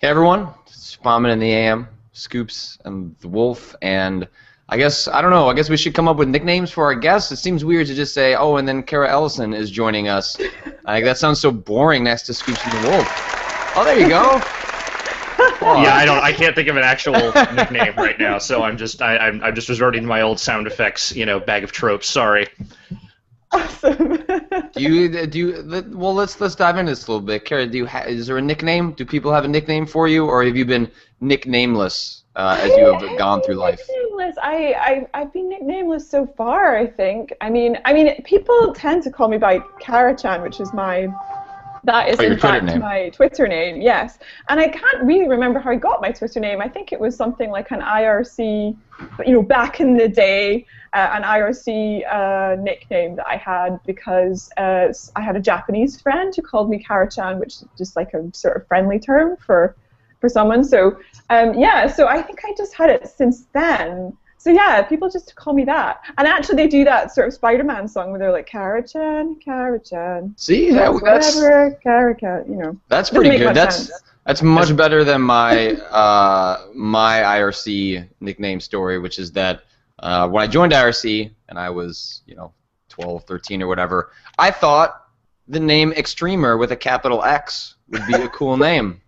Hey everyone, it's Bombin in the AM, Scoops and the Wolf, and I guess, I don't know, I guess we should come up with nicknames for our guests. It seems weird to just say, oh, and then Cara Ellison is joining us. Like, that sounds so boring next to Scoops and the Wolf. Oh, there you go. Oh. Yeah, I can't think of an actual nickname right now, so I'm just resorting to my old sound effects, bag of tropes. Sorry. Awesome. Well, let's dive into this a little bit. Cara, is there a nickname? Do people have a nickname for you, or have you been nicknameless as you have gone through life? Nicknameless. I've been nicknameless so far, I think. I mean, people tend to call me by Cara-chan, which is that is in fact my Twitter name, yes. And I can't really remember how I got my Twitter name. I think it was something like an IRC, back in the day, an IRC nickname that I had because I had a Japanese friend who called me Cara-chan, which is just like a sort of friendly term for someone. So yeah, so I think I just had it since then. So yeah, people just call me that. And actually they do that sort of Spider-Man song where they're like, Cara-chan, Cara-chan. See, that's Cara-chan, That's pretty good. That's much better than my my IRC nickname story, which is that when I joined IRC and I was, 12, 13 or whatever, I thought the name Extremer with a capital X would be a cool name.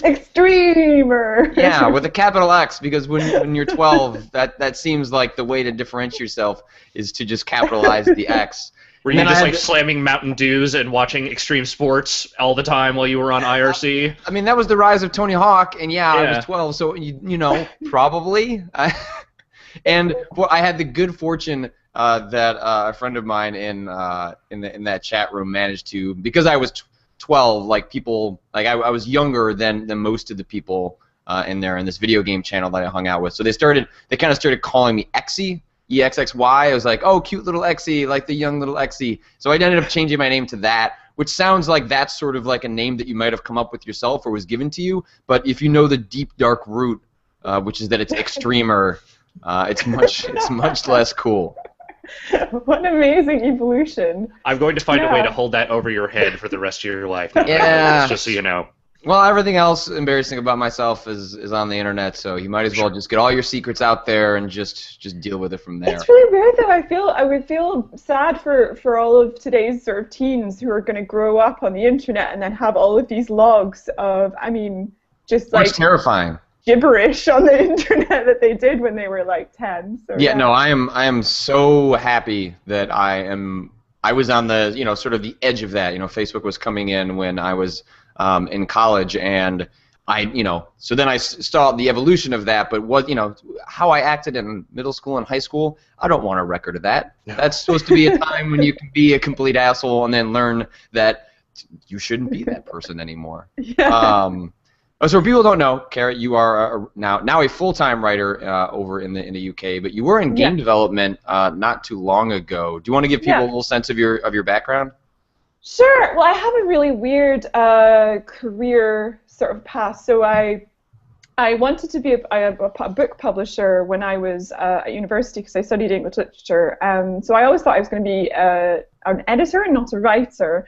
Extremer. Yeah, with a capital X, because when you're 12, that seems like the way to differentiate yourself is to just capitalize the X. Were you just like slamming Mountain Dews and watching extreme sports all the time while you were on IRC? I mean, that was the rise of Tony Hawk, and yeah. I was 12, so probably. And I had the good fortune that a friend of mine in that chat room managed to, because I was 12, like people, like I was younger than most of the people in this video game channel that I hung out with. So they kind of started calling me Exy, EXXY. I was like, oh, cute little Exy, like the young little Exy. So I ended up changing my name to that, which sounds like that's sort of like a name that you might have come up with yourself or was given to you. But if you know the deep dark root, which is that it's Extremer, it's much less cool. What an amazing evolution. I'm going to find a way to hold that over your head for the rest of your life. Yeah. Just so you know. Well, everything else embarrassing about myself is on the internet, so you might as well just get all your secrets out there and just deal with it from there. It's really weird though. I would feel sad for all of today's sort of teens who are going to grow up on the internet and then have all of these logs of, just like... It's terrifying. Gibberish on the internet that they did when they were like 10. So, yeah, no, I am so happy that I was on the sort of the edge of that. Facebook was coming in when I was in college, and so then I saw the evolution of that. But how I acted in middle school and high school, I don't want a record of that. No. That's supposed to be a time when you can be a complete asshole and then learn that you shouldn't be that person anymore. Yeah. So for people who don't know, Cara, you are now a full-time writer over in the UK, but you were in game development not too long ago. Do you want to give people a little sense of your background? Sure. Well, I have a really weird career sort of path. So I wanted to be a book publisher when I was at university because I studied English literature. So I always thought I was going to be an editor and not a writer.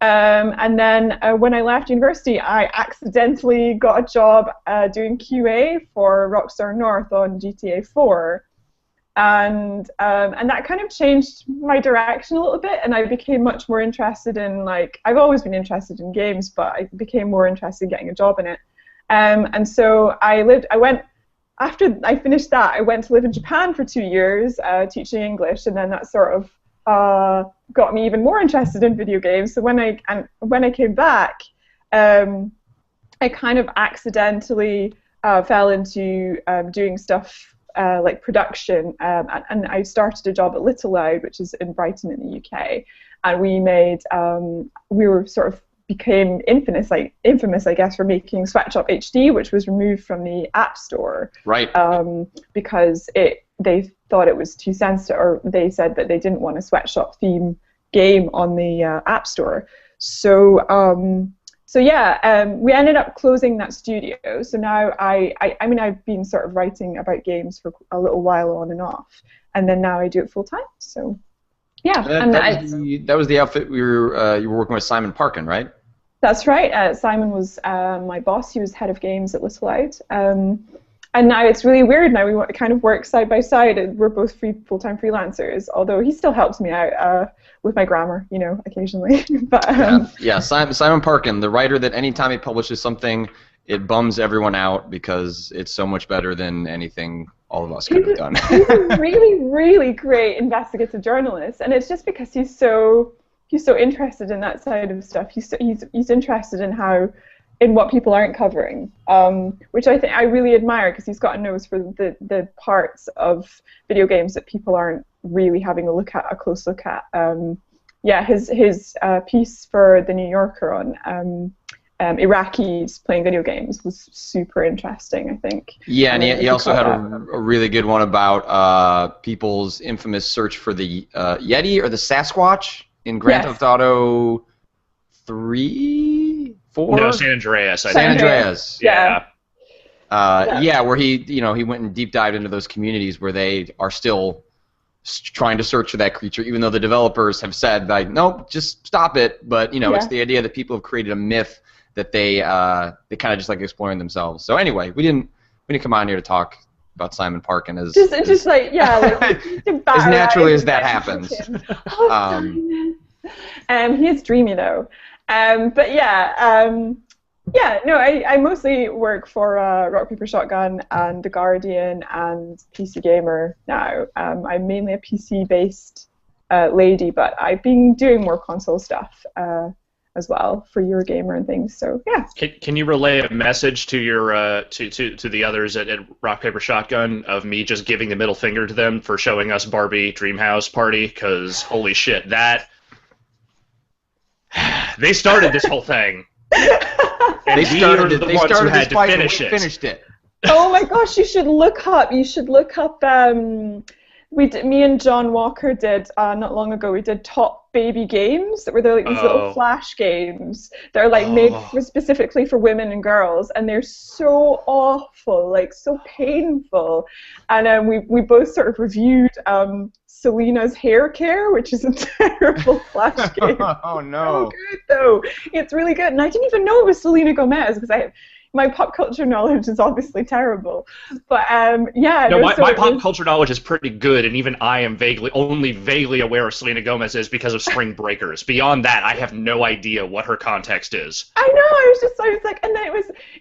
And then when I left university, I accidentally got a job doing QA for Rockstar North on GTA 4. And that kind of changed my direction a little bit, and I became much more interested in, I've always been interested in games, but I became more interested in getting a job in it. And so after I finished that, I went to live in Japan for 2 years teaching English, and then that sort of got me even more interested in video games. So when I came back, I kind of accidentally fell into doing stuff like production, and I started a job at Little Loud, which is in Brighton in the UK, and we became infamous, I guess, for making Sweatshop HD, which was removed from the App Store, right? Because they thought it was too sensitive, or they said that they didn't want a Sweatshop theme game on the App Store. So we ended up closing that studio. So now I've been sort of writing about games for a little while on and off, and then now I do it full time. So yeah, that was the outfit you were working with Simon Parkin, right? That's right. Simon was my boss. He was head of games at Little Light. And now it's really weird. Now we kind of work side by side, and we're both full-time freelancers. Although he still helps me out with my grammar, occasionally. But Simon Parkin, the writer that anytime he publishes something, it bums everyone out because it's so much better than anything all of us could have done. He's a really, really great investigative journalist, and it's just because he's so interested in that side of stuff. He's interested in what people aren't covering, which I think I really admire, because he's got a nose for the parts of video games that people aren't really having a close look at. His piece for the New Yorker on Iraqis playing video games was super interesting, I think. Yeah, and he also had a really good one about people's infamous search for the Yeti or the Sasquatch in Grand Theft Auto 3, 4? No, San Andreas. San Andreas. Yeah. Where he went and deep dived into those communities where they are still trying to search for that creature, even though the developers have said, like, nope, just stop it. But it's the idea that people have created a myth that they kind of just like exploring themselves. So anyway, we didn't come on here to talk about Simon Parkin as as naturally as that happens. He is dreamy though. I mostly work for Rock Paper Shotgun and The Guardian and PC Gamer now. I'm mainly a PC-based lady, but I've been doing more console stuff as well for Eurogamer and things. So yeah. Can you relay a message to your to the others at Rock Paper Shotgun of me just giving the middle finger to them for showing us Barbie Dreamhouse Party? Because holy shit, they started this whole thing. And they started this fight and we finished it. Oh my gosh, you should look up. Me and John Walker did not long ago. We did top baby games that were these little flash games that are made specifically for women and girls, and they're so awful, so painful. And we both sort of reviewed Selena's Hair Care, which is a terrible flash game. Oh no! So good though. It's really good, and I didn't even know it was Selena Gomez because my pop culture knowledge is obviously terrible, but my pop culture knowledge is pretty good, and even I am only vaguely aware of Selena Gomez is because of Spring Breakers. Beyond that, I have no idea what her context is. I know. I was like, and then it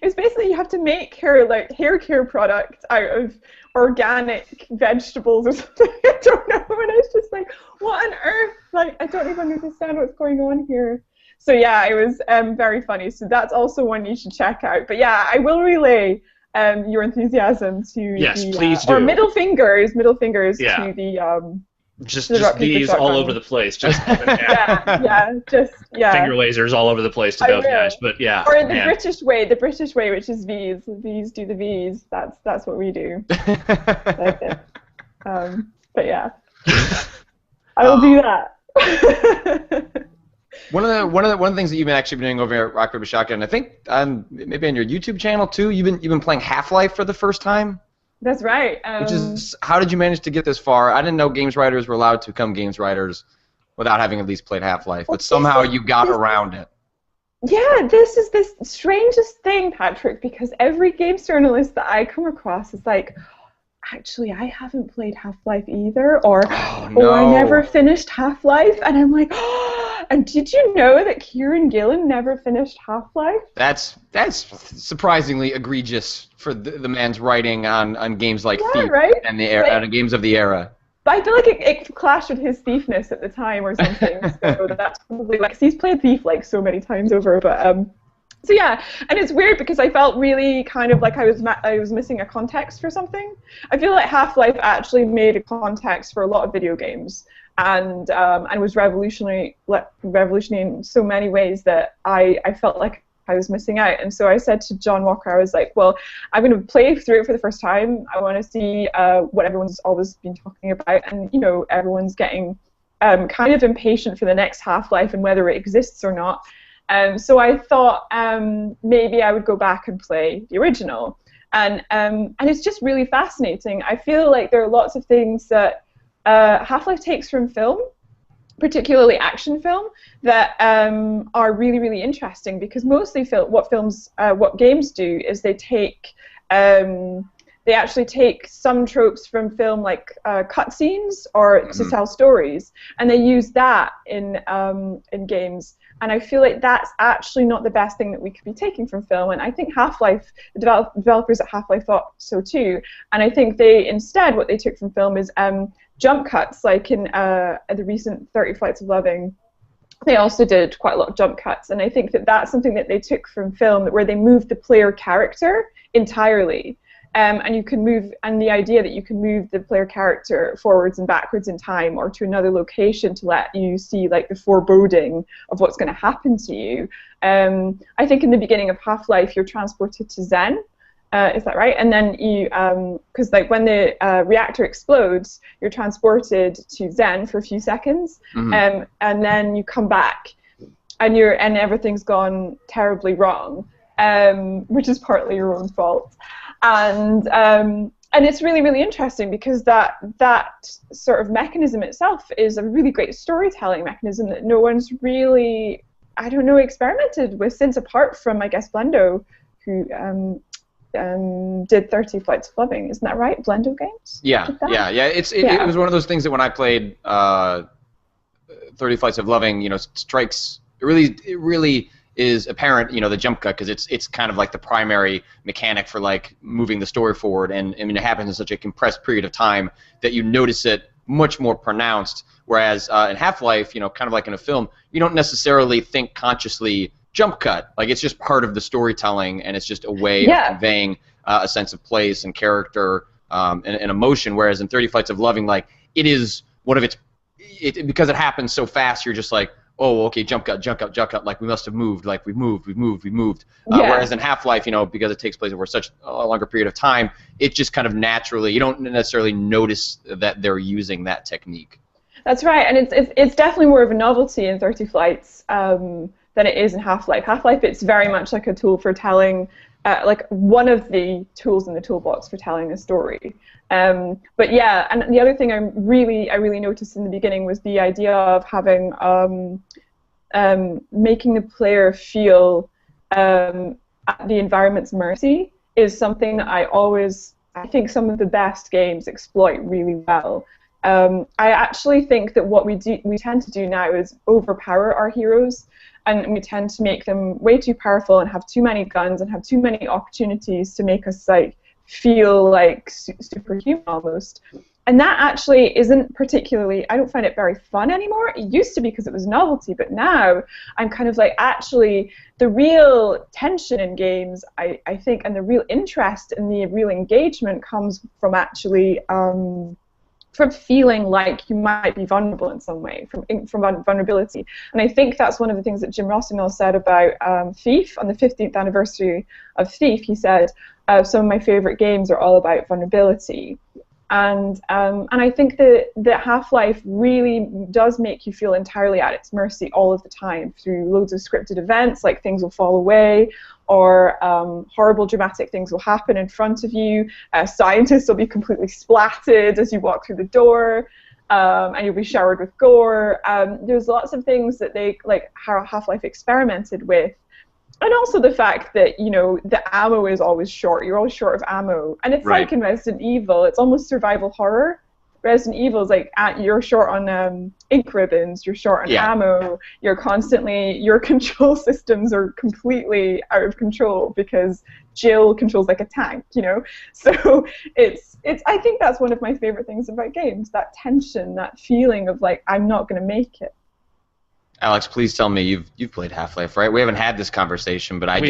was basically you have to make hair care product out of organic vegetables or something. I don't know, and I was just like, what on earth? I don't even understand what's going on here. So yeah, it was very funny. So that's also one you should check out. But yeah, I will relay your enthusiasm to please do. Or middle fingers to the just these all over the place. Just finger lasers all over the place to those guys. But yeah, or the British way, which is V's. V's do the V's. That's what we do. That's it. But yeah, I will do that. One of the things that you've been doing over at Rock Paper Shotgun, I think maybe on your YouTube channel too, you've been playing Half-Life for the first time. That's right. How did you manage to get this far? I didn't know games writers were allowed to become games writers without having at least played Half-Life, but somehow you got around it. Yeah, this is the strangest thing, Patrick, because every games journalist that I come across is like, actually, I haven't played Half-Life either, or I never finished Half-Life, and I'm like, and did you know that Kieran Gillen never finished Half-Life? That's surprisingly egregious for the man's writing on games like Thief and games of the era. But I feel like it clashed with his Thiefness at the time or something, so that's probably because he's played Thief so many times over, but so yeah, and it's weird because I felt really kind of like I was missing a context for something. I feel like Half-Life actually made a context for a lot of video games, and was revolutionary in so many ways that I felt like I was missing out. And so I said to John Walker, I was like, well, I'm going to play through it for the first time. I want to see what everyone's always been talking about, and everyone's getting kind of impatient for the next Half-Life and whether it exists or not. So I thought maybe I would go back and play the original, and it's just really fascinating. I feel like there are lots of things that Half-Life takes from film particularly action film, that are really, really interesting, because mostly what games do is they actually take some tropes from film, like cutscenes, or to tell stories, and they use that in games. And I feel like that's actually not the best thing that we could be taking from film. And I think Half-Life, the developers at Half-Life thought so too. And I think what they took from film is jump cuts, like in the recent 30 Flights of Loving. They also did quite a lot of jump cuts. And I think that that's something that they took from film, where they moved the player character entirely. And you can move, and the idea that you can move the player character forwards and backwards in time, or to another location to let you see like the foreboding of what's going to happen to you. I think in the beginning of Half-Life, you're transported to Zen. Is that right? And then you, because like when the reactor explodes, you're transported to Zen for a few seconds, and then you come back, and everything's gone terribly wrong, which is partly your own fault. And it's really, really interesting, because that sort of mechanism itself is a really great storytelling mechanism that no one's really, experimented with since, apart from, I guess, Blendo, who did 30 Flights of Loving. Isn't that right? Blendo Games? Yeah. It was one of those things that when I played 30 Flights of Loving, strikes. It really is apparent, the jump cut, because it's kind of like the primary mechanic for like moving the story forward, and I mean it happens in such a compressed period of time that you notice it much more pronounced. Whereas in Half-Life, kind of like in a film, you don't necessarily think consciously jump cut. Like it's just part of the storytelling, and it's just a way of conveying a sense of place and character and emotion. Whereas in 30 Flights of Loving, like it is one of because it happens so fast, you're just like, oh, okay, jump cut, like we must have moved, like we moved. Whereas in Half-Life, because it takes place over such a longer period of time, it just kind of naturally, you don't necessarily notice that they're using that technique. That's right, and it's definitely more of a novelty in 30 Flights than it is in Half-Life. Half-Life, it's very much like a tool for telling, like one of the tools in the toolbox for telling a story. But yeah, and the other thing I really noticed in the beginning was the idea of having making the player feel at the environment's mercy is something that I think some of the best games exploit really well. I actually think that what we tend to do now is overpower our heroes, and we tend to make them way too powerful and have too many guns and have too many opportunities to make us like feel like superhuman almost. And that actually isn't particularly, I don't find it very fun anymore. It used to be because it was novelty, but now I'm kind of like, actually, the real tension in games, I think, and the real interest and the real engagement comes from actually from feeling like you might be vulnerable in some way, from vulnerability. And I think that's one of the things that Jim Rossignol said about Thief. On the 15th anniversary of Thief, he said, some of my favorite games are all about vulnerability. And I think that Half-Life really does make you feel entirely at its mercy all of the time through loads of scripted events, like things will fall away, or horrible dramatic things will happen in front of you. Scientists will be completely splatted as you walk through the door, and you'll be showered with gore. There's lots of things that Half-Life experimented with. And also the fact that, the ammo is always short. You're always short of ammo. And it's like in Resident Evil, it's almost survival horror. Resident Evil is like, you're short on ink ribbons, you're short on ammo, you're constantly, your control systems are completely out of control because Jill controls like a tank, So I think that's one of my favorite things about games, that tension, that feeling of like, I'm not going to make it. Alex, please tell me you've played Half-Life, right? We haven't had this conversation, but I have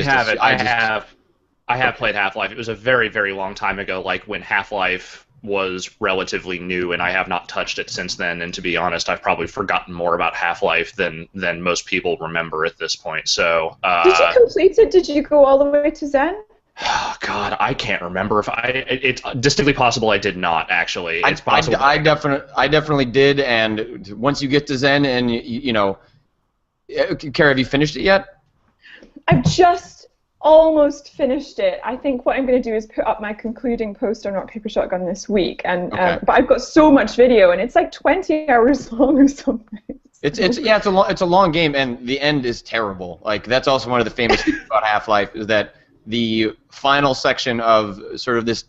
played Half-Life. It was a very, very long time ago, like when Half-Life was relatively new, and I have not touched it since then. And to be honest, I've probably forgotten more about Half-Life than most people remember at this point. So did you complete it? Did you go all the way to Zen? Oh, God, I can't remember if it's distinctly possible I did not, actually. It's possible. I definitely did, and once you get to Zen and Cara, have you finished it yet? I've just almost finished it. I think what I'm going to do is put up my concluding post on Rock Paper Shotgun this week, and but I've got so much video, and it's like 20 hours long or something. It's a long game, and the end is terrible. Like that's also one of the famous things about Half-Life is that the final section of sort of this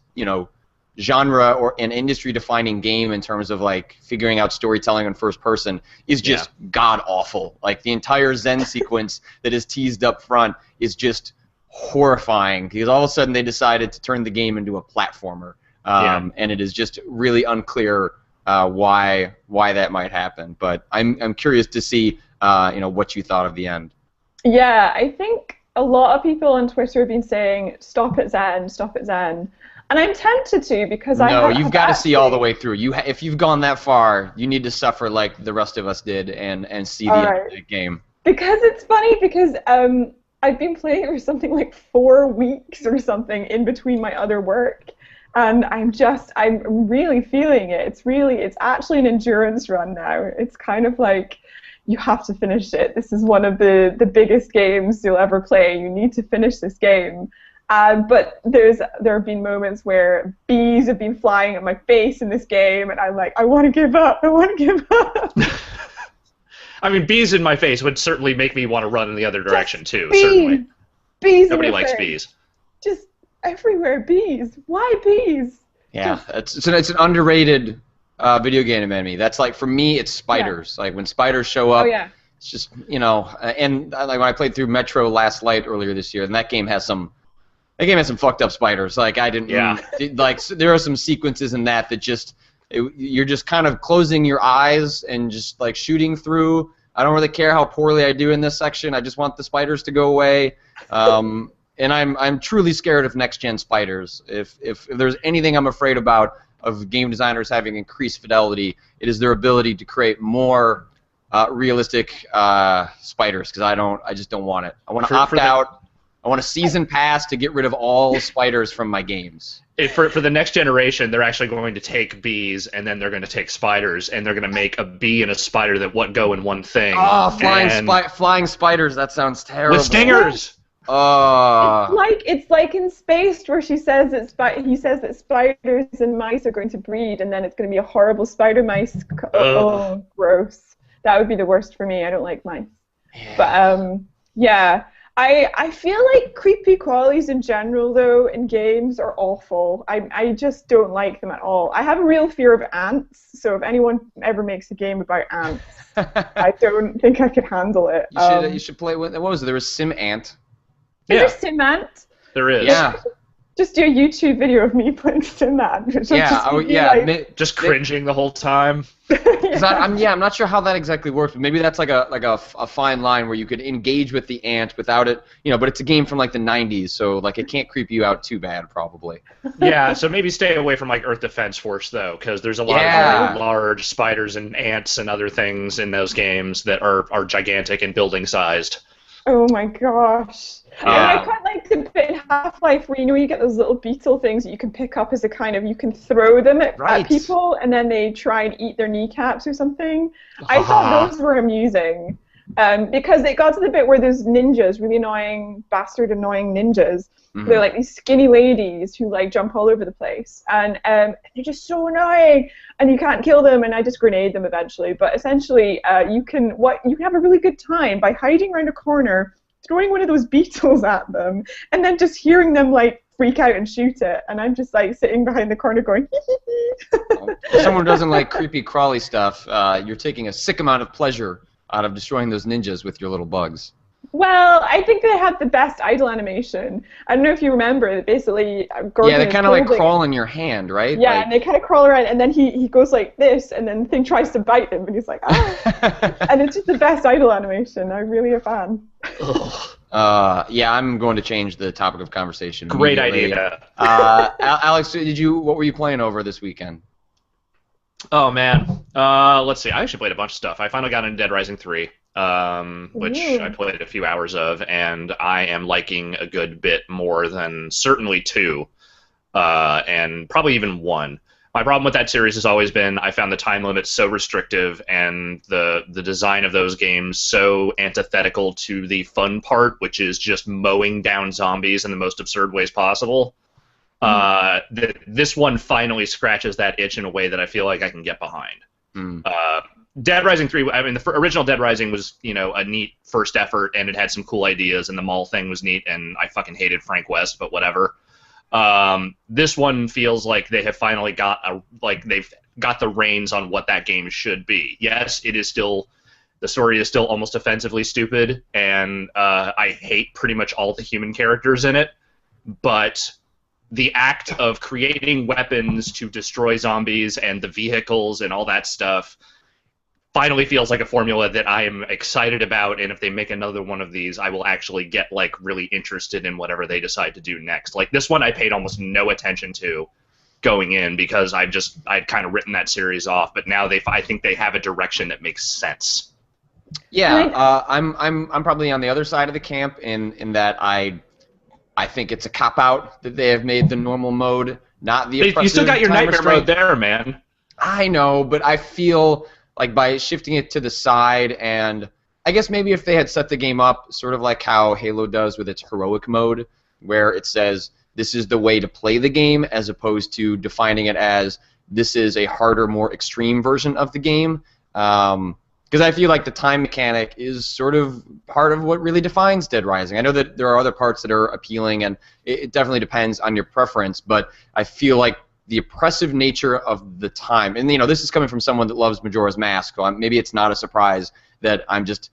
genre or an industry-defining game in terms of like figuring out storytelling in first person is just god awful. Like the entire Zen sequence that is teased up front is just horrifying because all of a sudden they decided to turn the game into a platformer, and it is just really unclear why that might happen. But I'm curious to see what you thought of the end. Yeah, I think a lot of people on Twitter have been saying stop at Zen, stop at Zen. And I'm tempted to because you've got to see all the way through. If you've gone that far, you need to suffer like the rest of us did and see the end of the game. Because it's funny because I've been playing it for something like 4 weeks or something in between my other work, and I'm really feeling it. It's actually an endurance run now. It's kind of like you have to finish it. This is one of the biggest games you'll ever play. You need to finish this game. But there have been moments where bees have been flying at my face in this game, and I'm like, I want to give up. I want to give up. I mean, bees in my face would certainly make me want to run in the other direction too. Bees. Certainly. Bees. Nobody likes bees. Just everywhere, bees. Why bees? Yeah, it's an underrated video game enemy. That's like for me, it's spiders. Yeah. Like when spiders show up. Oh yeah. It's just and like when I played through Metro Last Light earlier this year, and that game has some fucked up spiders. Like I didn't. Yeah. Like there are some sequences in that just you're just kind of closing your eyes and just like shooting through. I don't really care how poorly I do in this section. I just want the spiders to go away. And I'm truly scared of next gen spiders. If there's anything I'm afraid about of game designers having increased fidelity, it is their ability to create more realistic spiders. Because I just don't want it. I want to opt out. I want a season pass to get rid of all spiders from my games. For the next generation, they're actually going to take bees, and then they're going to take spiders, and they're going to make a bee and a spider that go in one thing. Oh, flying spiders! That sounds terrible. With stingers. It's like in Spaced, where he says that spiders and mice are going to breed, and then it's going to be a horrible spider mice. Oh, gross! That would be the worst for me. I don't like mice. Yeah. But yeah. I feel like creepy crawlies in general, though, in games are awful. I just don't like them at all. I have a real fear of ants, so if anyone ever makes a game about ants, I don't think I could handle it. You should play. What was it? There was Sim Ant. Is there Sim Ant? There is. Yeah. Just do a YouTube video of me playing Sim Ant. Just cringing the whole time. I'm not sure how that exactly works, but maybe that's like a fine line where you could engage with the ant without it, but it's a game from like the 90s, so like it can't creep you out too bad probably. Yeah, so maybe stay away from like Earth Defense Force though, because there's a lot of large spiders and ants and other things in those games that are gigantic and building sized. Oh my gosh. I quite like the bit in Half-Life where you get those little beetle things that you can pick up as you can throw them at people and then they try and eat their kneecaps or something. I thought those were amusing because it got to the bit where there's ninjas, really annoying, annoying ninjas. Mm-hmm. They're like these skinny ladies who like jump all over the place and they're just so annoying and you can't kill them and I just grenade them eventually. But essentially you can have a really good time by hiding around a corner, throwing one of those beetles at them, and then just hearing them like freak out and shoot it, and I'm just like sitting behind the corner going If someone doesn't like creepy crawly stuff, you're taking a sick amount of pleasure out of destroying those ninjas with your little bugs. Well, I think they have the best idle animation. I don't know if you remember, basally Gordon they kind of like crawl in your hand, right? Yeah, and they kind of crawl around, and then he goes like this, and then the thing tries to bite him, and he's like, ah. And it's just the best idle animation. I'm really a fan. I'm going to change the topic of conversation. Great idea. Alex, what were you playing over this weekend? Oh man, let's see. I actually played a bunch of stuff. I finally got into Dead Rising 3. Which I played a few hours of, and I am liking a good bit more than certainly 2, and probably even 1. My problem with that series has always been I found the time limit so restrictive and the design of those games so antithetical to the fun part, which is just mowing down zombies in the most absurd ways possible. This one finally scratches that itch in a way that I feel like I can get behind. Dead Rising 3, I mean, the original Dead Rising was, a neat first effort, and it had some cool ideas, and the mall thing was neat, and I fucking hated Frank West, but whatever. This one feels like they have finally they've got the reins on what that game should be. Yes, the story is still almost offensively stupid, and I hate pretty much all the human characters in it, but the act of creating weapons to destroy zombies and the vehicles and all that stuff finally feels like a formula that I am excited about, and if they make another one of these, I will actually get really interested in whatever they decide to do next. Like this one I paid almost no attention to going in because I'd kind of written that series off, but now I think they have a direction that makes sense. Yeah, I'm probably on the other side of the camp in that I think it's a cop-out that they have made the normal mode, not the oppressive. You still got your nightmare mode there, man. I know, but I feel like by shifting it to the side, and I guess maybe if they had set the game up sort of like how Halo does with its heroic mode, where it says this is the way to play the game as opposed to defining it as this is a harder, more extreme version of the game. Because I feel like the time mechanic is sort of part of what really defines Dead Rising. I know that there are other parts that are appealing, and it definitely depends on your preference, but I feel like the oppressive nature of the time, and this is coming from someone that loves Majora's Mask, so maybe it's not a surprise that I'm just,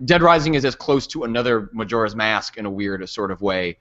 Dead Rising is as close to another Majora's Mask in a weird sort of way,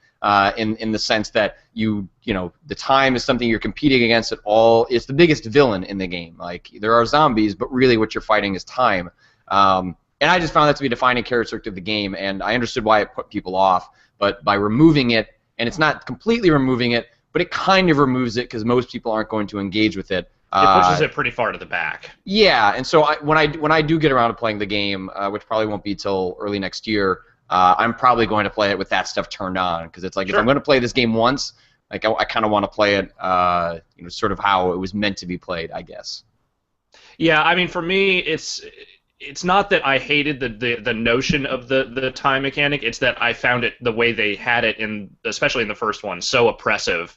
in the sense that the time is something you're competing against at all. It's the biggest villain in the game. There are zombies, but really what you're fighting is time. And I just found that to be a defining characteristic of the game, and I understood why it put people off. But by removing it, and it's not completely removing it, but it kind of removes it because most people aren't going to engage with it. It pushes it pretty far to the back. Yeah, and so when I do get around to playing the game, which probably won't be till early next year, I'm probably going to play it with that stuff turned on, because it's like if I'm going to play this game once, I kind of want to play it, sort of how it was meant to be played, I guess. Yeah, I mean, for me, it's not that I hated the notion of the time mechanic. It's that I found it, the way they had it, especially in the first one, so oppressive.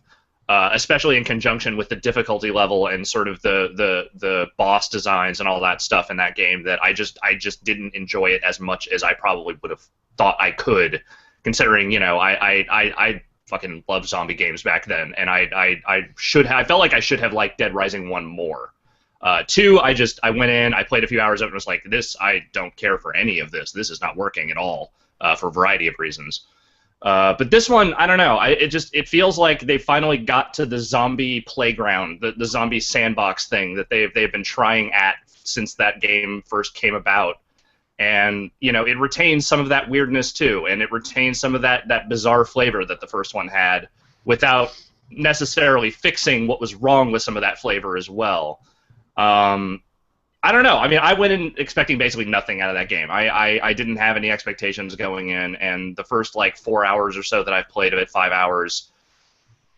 Especially in conjunction with the difficulty level and sort of the boss designs and all that stuff in that game, that I just didn't enjoy it as much as I probably would have thought I could, considering I fucking loved zombie games back then, and I felt like I should have liked Dead Rising 1 more. 2, I went in, I played a few hours of it, and was like, I don't care for any of this. This is not working at all, for a variety of reasons. But this one, I don't know. It feels like they finally got to the zombie playground, the zombie sandbox thing that they've been trying at since that game first came about. And it retains some of that weirdness too, and it retains some of that bizarre flavor that the first one had, without necessarily fixing what was wrong with some of that flavor as well. I don't know. I mean, I went in expecting basically nothing out of that game. I didn't have any expectations going in, and the first 4 hours or so that I've played of it, 5 hours,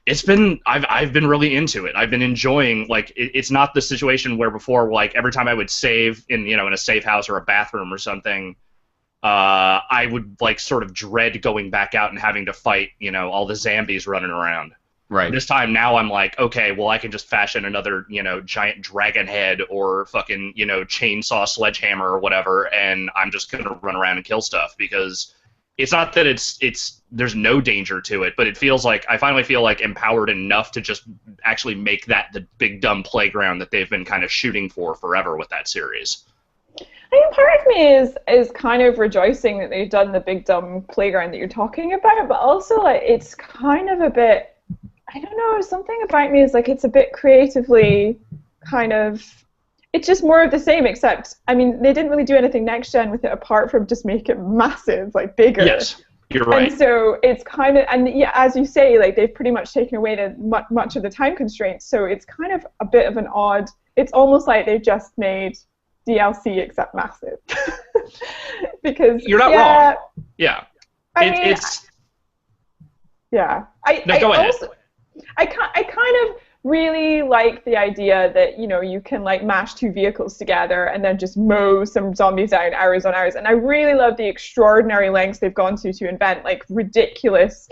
I've been really into it. I've been enjoying, it's not the situation where before, every time I would save in a safe house or a bathroom or something, I would sort of dread going back out and having to fight all the zombies running around. Right. This time now I'm like, okay, well I can just fashion another, giant dragon head or fucking, chainsaw sledgehammer or whatever, and I'm just gonna run around and kill stuff, because it's not that there's no danger to it, but it feels like I finally feel empowered enough to just actually make that the big dumb playground that they've been kind of shooting for forever with that series. I mean, part of me is kind of rejoicing that they've done the big dumb playground that you're talking about, but also it's kind of a bit, I don't know, something about me is it's a bit creatively kind of, it's just more of the same, except, I mean, they didn't really do anything next gen with it apart from just make it massive, bigger. Yes, you're right. And so it's kind of, and yeah, as you say, they've pretty much taken away much of the time constraints, so it's kind of a bit of an odd, it's almost like they've just made DLC except massive. Because you're not wrong. Yeah. Yeah. Go ahead. I kind of really like the idea that, you can mash two vehicles together and then just mow some zombies out in hours on hours. And I really love the extraordinary lengths they've gone to invent ridiculous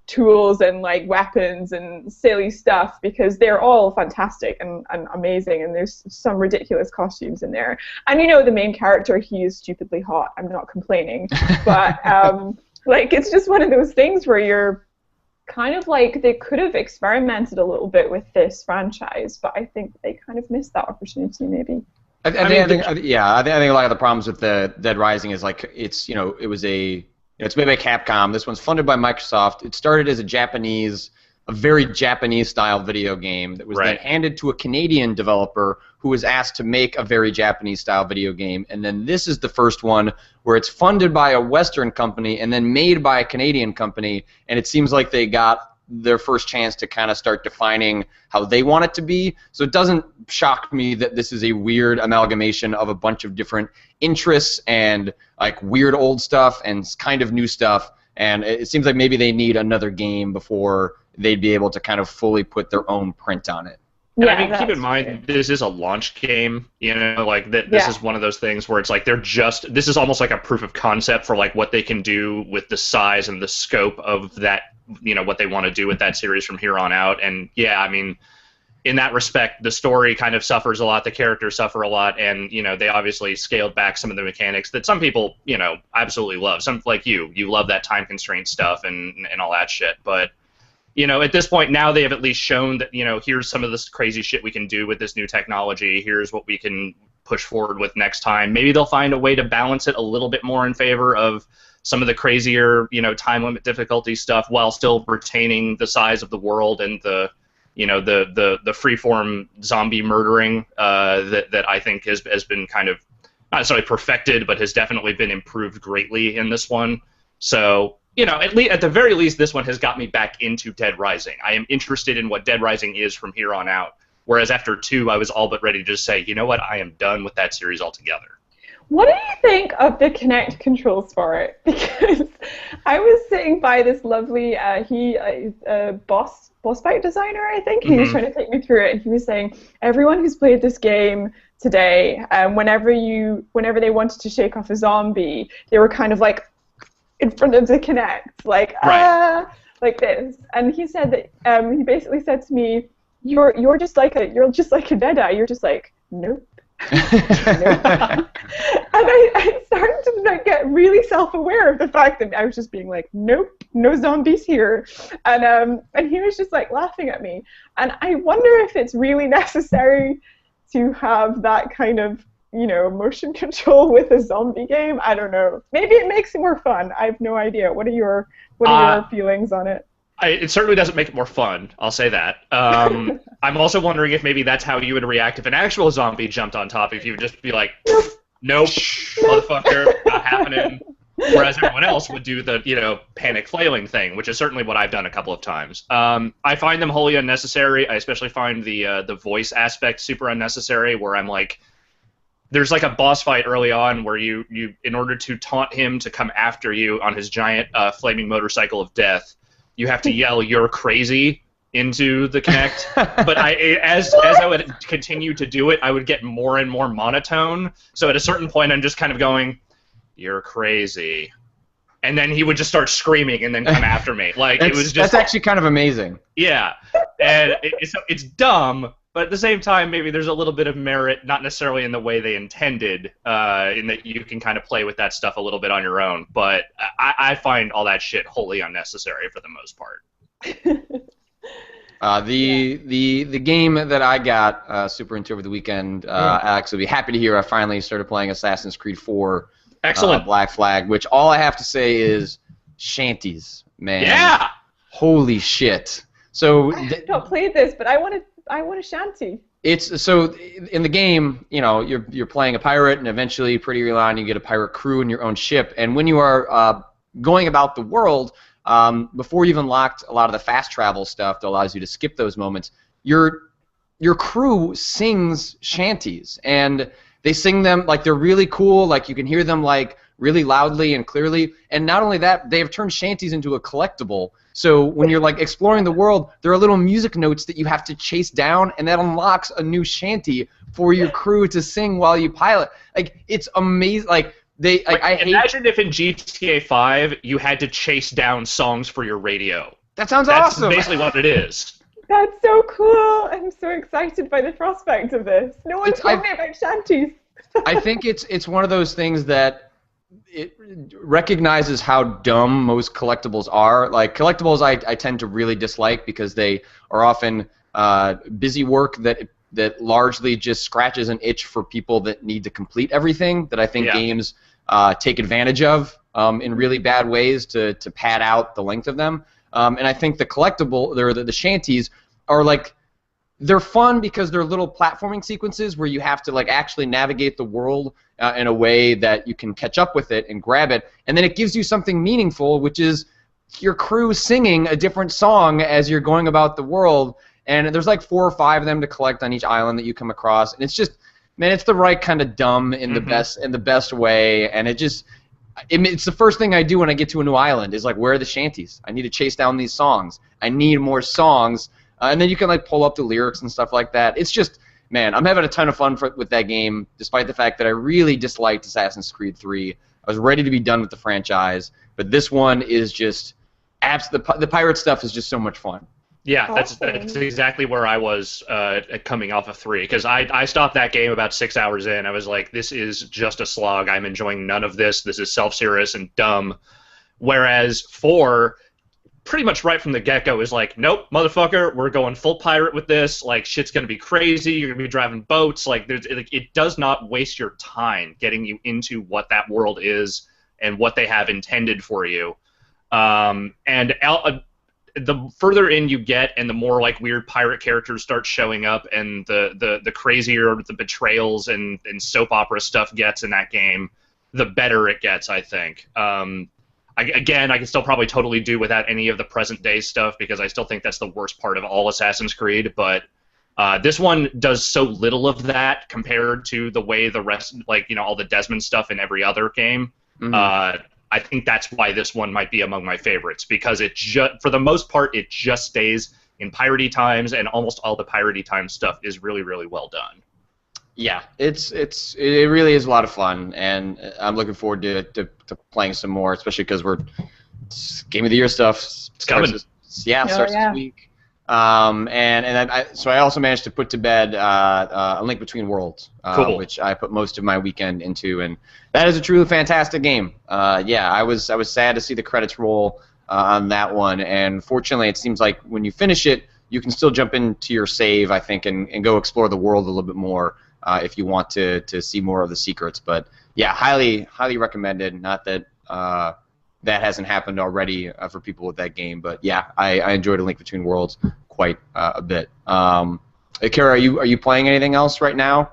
tools and like weapons and silly stuff, because they're all fantastic and amazing, and there's some ridiculous costumes in there. And you know, the main character, he is stupidly hot. I'm not complaining, but like, it's just one of those things where you're kind of like, they could have experimented a little bit with this franchise, but I think they kind of missed that opportunity maybe. I think a lot of the problems with the Dead Rising is like, it's, you know, it's made by Capcom. This one's funded by Microsoft. It started as a very Japanese-style video game that was then handed to a Canadian developer who was asked to make a very Japanese-style video game. And then this is the first one where it's funded by a Western company and then made by a Canadian company. And it seems like they got their first chance to kind of start defining how they want it to be. So it doesn't shock me that this is a weird amalgamation of a bunch of different interests and like weird old stuff and kind of new stuff. And it seems like maybe they need another game before they'd be able to kind of fully put their own print on it. And I mean, keep in mind, this is a launch game, you know, like this is one of those things where it's like this is almost like a proof of concept for like what they can do with the size and the scope of that, you know, what they want to do with that series from here on out. And yeah, I mean, in that respect, the story kind of suffers a lot, the characters suffer a lot, and, you know, they obviously scaled back some of the mechanics that some people, you know, absolutely love. Some, like you love that time constraint stuff and all that shit, but you know, at this point now they have at least shown that, you know, here's some of this crazy shit we can do with this new technology. Here's what we can push forward with next time. Maybe they'll find a way to balance it a little bit more in favor of some of the crazier, you know, time limit difficulty stuff while still retaining the size of the world and the, you know, the freeform zombie murdering that I think has been kind of not necessarily perfected, but has definitely been improved greatly in this one. So, you know, at the very least, this one has got me back into Dead Rising. I am interested in what Dead Rising is from here on out, whereas after 2, I was all but ready to just say, you know what, I am done with that series altogether. What do you think of the Kinect controls for it? Because I was sitting by this lovely, boss fight designer, I think. He was trying to take me through it, and he was saying, everyone who's played this game today, whenever they wanted to shake off a zombie, they were kind of like in front of the Kinect, like like this. And he said that he basically said to me, "You're just like a Deadeye. You're just like, nope." And I started to like, get really self-aware of the fact that I was just being like, nope, no zombies here. And he was just like laughing at me. And I wonder if it's really necessary to have that kind of, you know, motion control with a zombie game. I don't know. Maybe it makes it more fun. I have no idea. What are your feelings on it? It certainly doesn't make it more fun, I'll say that. I'm also wondering if maybe that's how you would react if an actual zombie jumped on top of you. Just be like, nope, motherfucker, not happening. Whereas everyone else would do the, you know, panic flailing thing, which is certainly what I've done a couple of times. I find them wholly unnecessary. I especially find the voice aspect super unnecessary, where I'm like, there's like a boss fight early on where you in order to taunt him to come after you on his giant flaming motorcycle of death, you have to yell, "You're crazy," into the Kinect. But as I would continue to do it, I would get more and more monotone. So at a certain point, I'm just kind of going, "You're crazy," and then he would just start screaming and then come after me. Like it was just. That's actually kind of amazing. Yeah, and it's dumb. But at the same time, maybe there's a little bit of merit, not necessarily in the way they intended, in that you can kind of play with that stuff a little bit on your own. But I find all that shit wholly unnecessary for the most part. The game that I got super into over the weekend, Alex will be happy to hear I finally started playing Assassin's Creed 4. Excellent. Black Flag, which all I have to say is shanties, man. Yeah! Holy shit. So I don't play this, but I want a shanty. It's so in the game, you know, you're playing a pirate, and eventually, pretty early on, you get a pirate crew in your own ship. And when you are going about the world, before you've unlocked a lot of the fast travel stuff that allows you to skip those moments, your crew sings shanties, and they sing them like they're really cool, like you can hear them like really loudly and clearly. And not only that, they have turned shanties into a collectible. So when you're like exploring the world, there are little music notes that you have to chase down, and that unlocks a new shanty for your crew to sing while you pilot. Like it's amazing. Like I imagine if in GTA 5 you had to chase down songs for your radio. That sounds That's awesome. basically what it is. That's so cool. I'm so excited by the prospect of this. No one told me about shanties. I think it's one of those things that it recognizes how dumb most collectibles are. Like collectibles, I tend to really dislike because they are often busy work that largely just scratches an itch for people that need to complete everything. That I think games take advantage of in really bad ways to pad out the length of them. And I think the collectible, the shanties, are like, they're fun because they're little platforming sequences where you have to like actually navigate the world in a way that you can catch up with it and grab it, and then it gives you something meaningful, which is your crew singing a different song as you're going about the world. And there's like 4 or 5 of them to collect on each island that you come across, and it's just, man, it's the right kind of dumb in the best way, and it's the first thing I do when I get to a new island is like, where are the shanties? I need to chase down these songs. I need more songs. And then you can like pull up the lyrics and stuff like that. It's just, man, I'm having a ton of fun with that game, despite the fact that I really disliked Assassin's Creed 3. I was ready to be done with the franchise, but this one is just, the pirate stuff is just so much fun. Yeah, that's exactly where I was coming off of 3, because I stopped that game about 6 hours in. I was like, this is just a slog. I'm enjoying none of this. This is self-serious and dumb. Whereas 4, pretty much right from the get-go, is like, nope, motherfucker, we're going full pirate with this. Like, shit's gonna be crazy. You're gonna be driving boats. Like, it does not waste your time getting you into what that world is and what they have intended for you. The further in you get, and the more like weird pirate characters start showing up, and the crazier the betrayals and soap opera stuff gets in that game, the better it gets, I think. I can still probably totally do without any of the present day stuff, because I still think that's the worst part of all Assassin's Creed, but this one does so little of that compared to the way the rest, like, you know, all the Desmond stuff in every other game. I think that's why this one might be among my favorites, because for the most part, it just stays in piratey times, and almost all the piratey time stuff is really, really well done. Yeah, it really is a lot of fun, and I'm looking forward to playing some more, especially because it's Game of the Year stuff. It's coming. Starts this week. So I also managed to put to bed A Link Between Worlds, cool. Which I put most of my weekend into, and that is a truly fantastic game. I was sad to see the credits roll on that one, and fortunately, it seems like when you finish it, you can still jump into your save, I think, and go explore the world a little bit more if you want to see more of the secrets. But yeah, highly recommended. Not that that hasn't happened already for people with that game, but yeah, I enjoyed A Link Between Worlds quite a bit. Cara, are you playing anything else right now?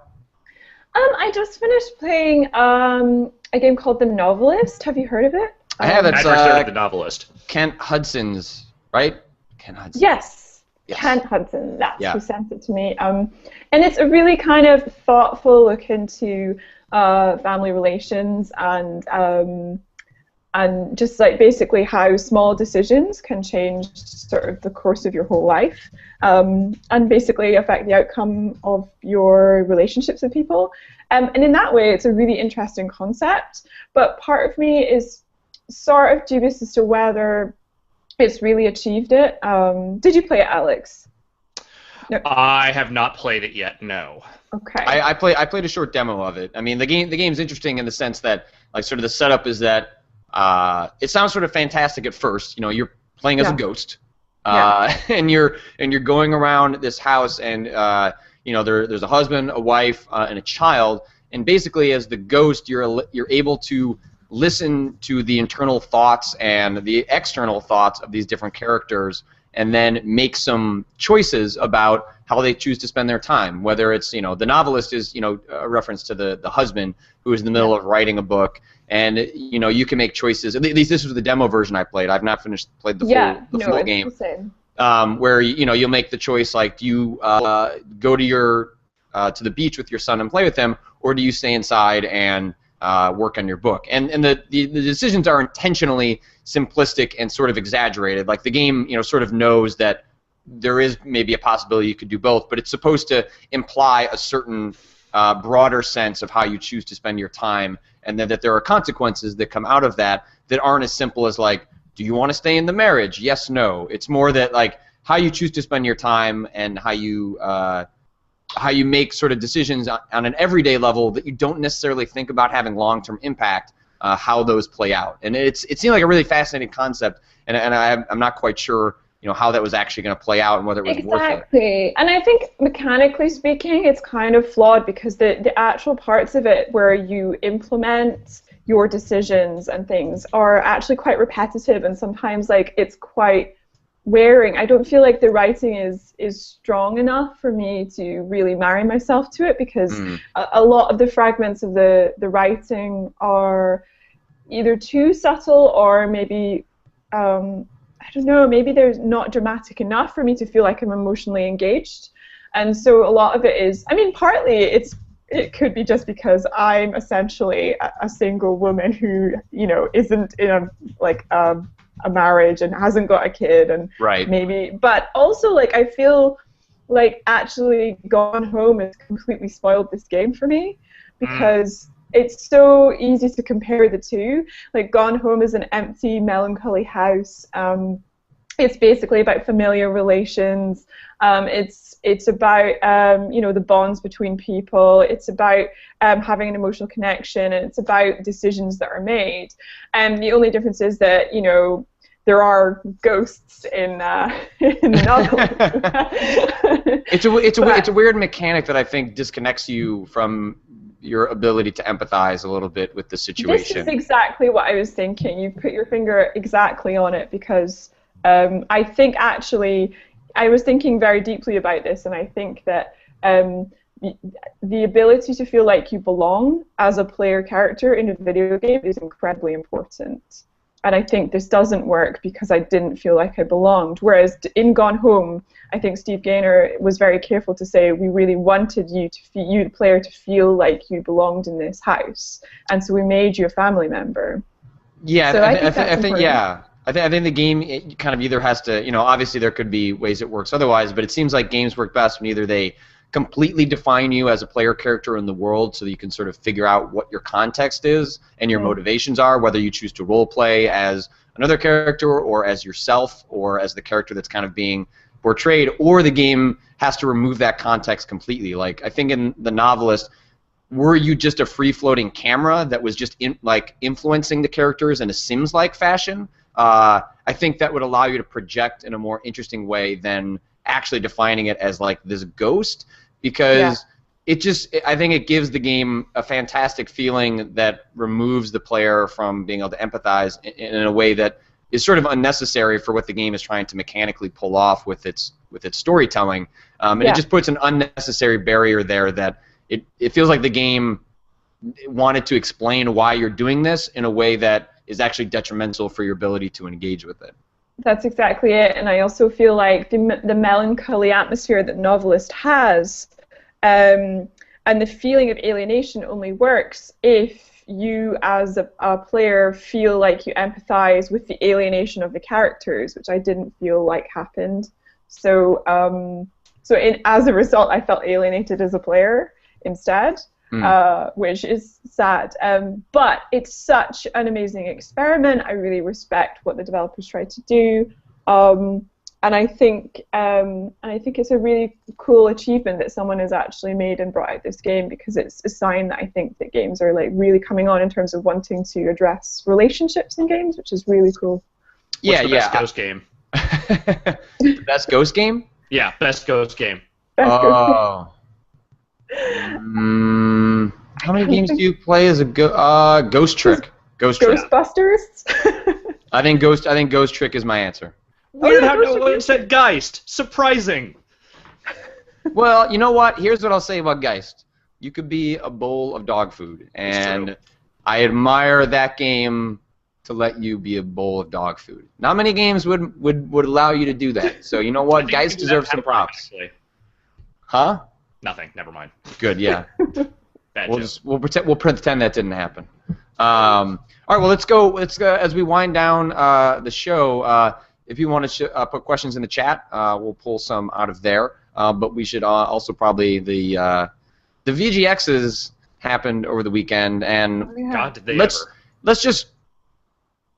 I just finished playing a game called The Novelist. Have you heard of it? I have. It's The Novelist. Kent Hudson's, right? Kent Hudson. Yes. Kent Hudson. That's who sent it to me. And it's a really kind of thoughtful look into family relations and just like basically how small decisions can change sort of the course of your whole life, and basically affect the outcome of your relationships with people. And in that way, it's a really interesting concept. But part of me is sort of dubious as to whether it's really achieved it. Did you play it, Alex? No. I have not played it yet. No. Okay. I played a short demo of it. I mean, the game's interesting in the sense that, like, sort of the setup is that it sounds sort of fantastic at first. You know, you're playing as a ghost, and you're going around this house, and you know, there's a husband, a wife, and a child, and basically as the ghost, you're able to listen to the internal thoughts and the external thoughts of these different characters, and then make some choices about how they choose to spend their time. Whether it's, you know, the novelist is, you know, a reference to the husband who is in the middle of writing a book, and you know, you can make choices. At least this was the demo version I played. I've not played the full game. The same. Where, you know, you'll make the choice, like, do you go to the beach with your son and play with him, or do you stay inside and work on your book? And the decisions are intentionally simplistic and sort of exaggerated. Like, the game, you know, sort of knows that there is maybe a possibility you could do both, but it's supposed to imply a certain broader sense of how you choose to spend your time, and then that there are consequences that come out of that aren't as simple as, like, do you want to stay in the marriage? Yes, no. It's more that like how you choose to spend your time and how you make sort of decisions on an everyday level that you don't necessarily think about having long-term impact. How those play out, and it seemed like a really fascinating concept, and I'm not quite sure, how that was actually going to play out and whether it was worth it. Exactly, and I think mechanically speaking, it's kind of flawed because the actual parts of it where you implement your decisions and things are actually quite repetitive, and sometimes like it's quite wearing. I don't feel like the writing is strong enough for me to really marry myself to it, because a lot of the fragments of the writing are either too subtle or maybe I don't know, maybe they're not dramatic enough for me to feel like I'm emotionally engaged. And so a lot of it is, I mean, partly it could be just because I'm essentially a single woman who, isn't in a marriage and hasn't got a kid, and maybe, but also like I feel like actually Gone Home has completely spoiled this game for me, because it's so easy to compare the two. Like Gone Home is an empty, melancholy house. It's basically about familiar relations. It's about the bonds between people. It's about having an emotional connection, and it's about decisions that are made. And the only difference is that there are ghosts in the novel. It's a weird mechanic that I think disconnects you from your ability to empathize a little bit with the situation. This is exactly what I was thinking. You put your finger exactly on it, because I think actually I was thinking very deeply about this, and I think that the ability to feel like you belong as a player character in a video game is incredibly important. And I think this doesn't work because I didn't feel like I belonged. Whereas in Gone Home, I think Steve Gaynor was very careful to say we really wanted you, the player, to feel like you belonged in this house, and so we made you a family member. Yeah, so I think the game, it kind of either has to, obviously there could be ways it works otherwise, but it seems like games work best when either they completely define you as a player character in the world so that you can sort of figure out what your context is and your motivations are, whether you choose to role play as another character or as yourself or as the character that's kind of being portrayed, or the game has to remove that context completely. Like I think in The Novelist, were you just a free-floating camera that was just influencing the characters in a Sims-like fashion? I think that would allow you to project in a more interesting way than actually defining it as like this ghost, because I think it gives the game a fantastic feeling that removes the player from being able to empathize in a way that is sort of unnecessary for what the game is trying to mechanically pull off with its storytelling, and it just puts an unnecessary barrier there that it feels like the game wanted to explain why you're doing this in a way that is actually detrimental for your ability to engage with it. That's exactly it, and I also feel like the melancholy atmosphere that Novelist has, and the feeling of alienation only works if you, as a player, feel like you empathize with the alienation of the characters, which I didn't feel like happened. So, as a result, I felt alienated as a player instead. Which is sad, but it's such an amazing experiment. I really respect what the developers tried to do, and I think it's a really cool achievement that someone has actually made and brought out this game, because it's a sign that I think that games are like really coming on in terms of wanting to address relationships in games, which is really cool. What's the best Ghost game? The best Ghost game? Yeah, best Ghost game. Best how many games do you play as a Ghost Trick? Ghostbusters? I think Ghost Trick is my answer. Weird how no one said Geist. Surprising. Well, you know what? Here's what I'll say about Geist. You could be a bowl of dog food, and I admire that game to let you be a bowl of dog food. Not many games would allow you to do that. So you know what? Geist deserves some props. Actually. Huh? Nothing. Never mind. Good. Yeah. We'll pretend that didn't happen. All right. Well, let's go. As we wind down the show. If you want to put questions in the chat, we'll pull some out of there. But we should also probably the VGXs happened over the weekend, and God, did they let's just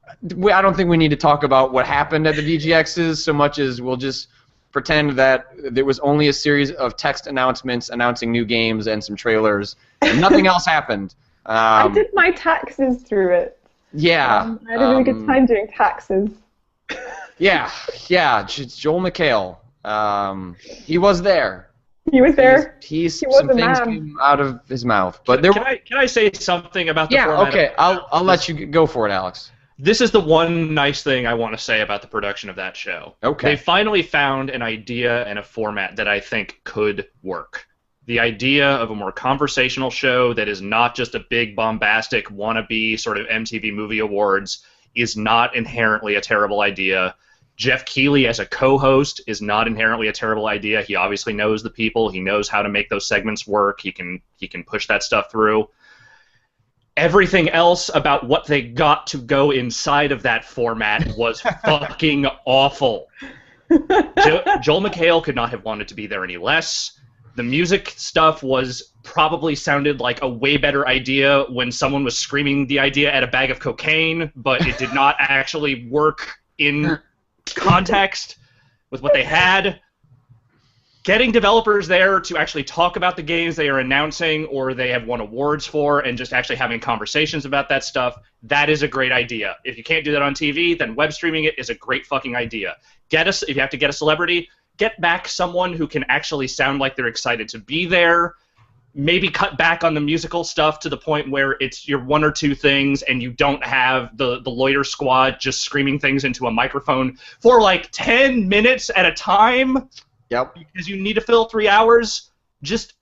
I don't think we need to talk about what happened at the VGXs so much as we'll just pretend that there was only a series of text announcements announcing new games and some trailers, and nothing else happened. I did my taxes through it. Yeah. I had a really good time doing taxes. Yeah, Joel McHale. He was there. He was there. Some things came out of his mouth. But can I say something about the format? Yeah, okay. I'll let you go for it, Alex. This is the one nice thing I want to say about the production of that show. Okay. They finally found an idea and a format that I think could work. The idea of a more conversational show that is not just a big bombastic wannabe sort of MTV Movie Awards is not inherently a terrible idea. Jeff Keighley as a co-host is not inherently a terrible idea. He obviously knows the people. He knows how to make those segments work. He can push that stuff through. Everything else about what they got to go inside of that format was fucking awful. Joel McHale could not have wanted to be there any less. The music stuff probably sounded like a way better idea when someone was screaming the idea at a bag of cocaine, but it did not actually work in context with what they had. Getting developers there to actually talk about the games they are announcing or they have won awards for and just actually having conversations about that stuff, that is a great idea. If you can't do that on TV, then web streaming it is a great fucking idea. If you have to get a celebrity, get back someone who can actually sound like they're excited to be there. Maybe cut back on the musical stuff to the point where it's your one or two things and you don't have the loiter squad just screaming things into a microphone for like 10 minutes at a time. Yep. Because you need to fill 3 hours. Just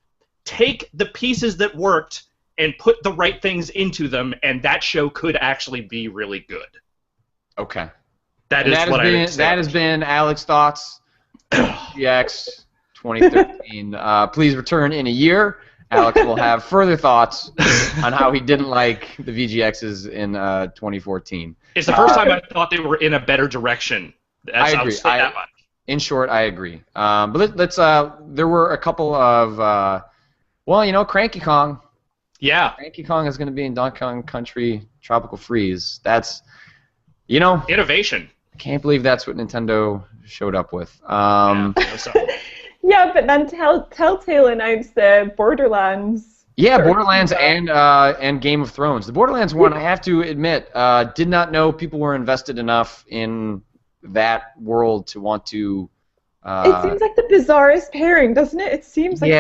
take the pieces that worked and put the right things into them, and that show could actually be really good. Okay. That has been Alex's thoughts. VGX 2013. Please return in a year. Alex will have further thoughts on how he didn't like the VGXs in 2014. It's the first time I thought they were in a better direction. I agree. In short, I agree. But let's. There were a couple of. Cranky Kong. Yeah. Cranky Kong is going to be in Donkey Kong Country Tropical Freeze. That's, innovation. I can't believe that's what Nintendo showed up with. Yeah, but then Telltale announced the Borderlands. Yeah, Borderlands and Game of Thrones. The Borderlands one, I have to admit, did not know people were invested enough in that world to want to. It seems like the bizarrest pairing, doesn't it? It seems like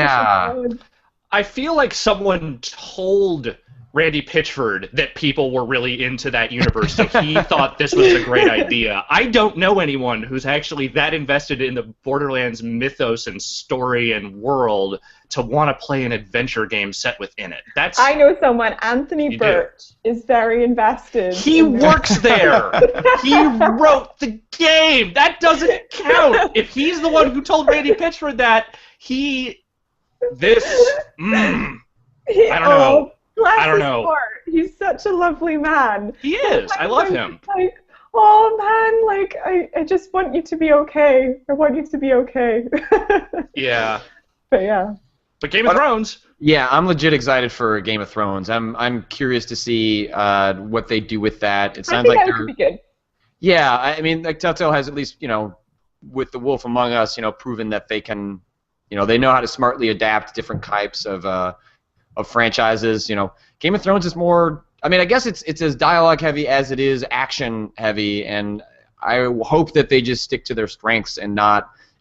I feel like someone told Randy Pitchford that people were really into that universe, so he thought this was a great idea. I don't know anyone who's actually that invested in the Borderlands mythos and story and world to want to play an adventure game set within it. I know someone. Anthony Burt is very invested. He works there. He wrote the game. That doesn't count. If he's the one who told Randy Pitchford that, I don't know. I don't know. Heart. He's such a lovely man. He is. I love him. Like, oh man, like I just want you to be okay. I want you to be okay. Yeah. But yeah. But Game of Thrones. Yeah, I'm legit excited for Game of Thrones. I'm curious to see what they do with that. It sounds like they're. Be good. Yeah, I mean, like Telltale has at least, with The Wolf Among Us, proven that they can, they know how to smartly adapt different types of franchises. Game of Thrones is more. I mean, I guess it's as dialogue heavy as it is action heavy, and I hope that they just stick to their strengths and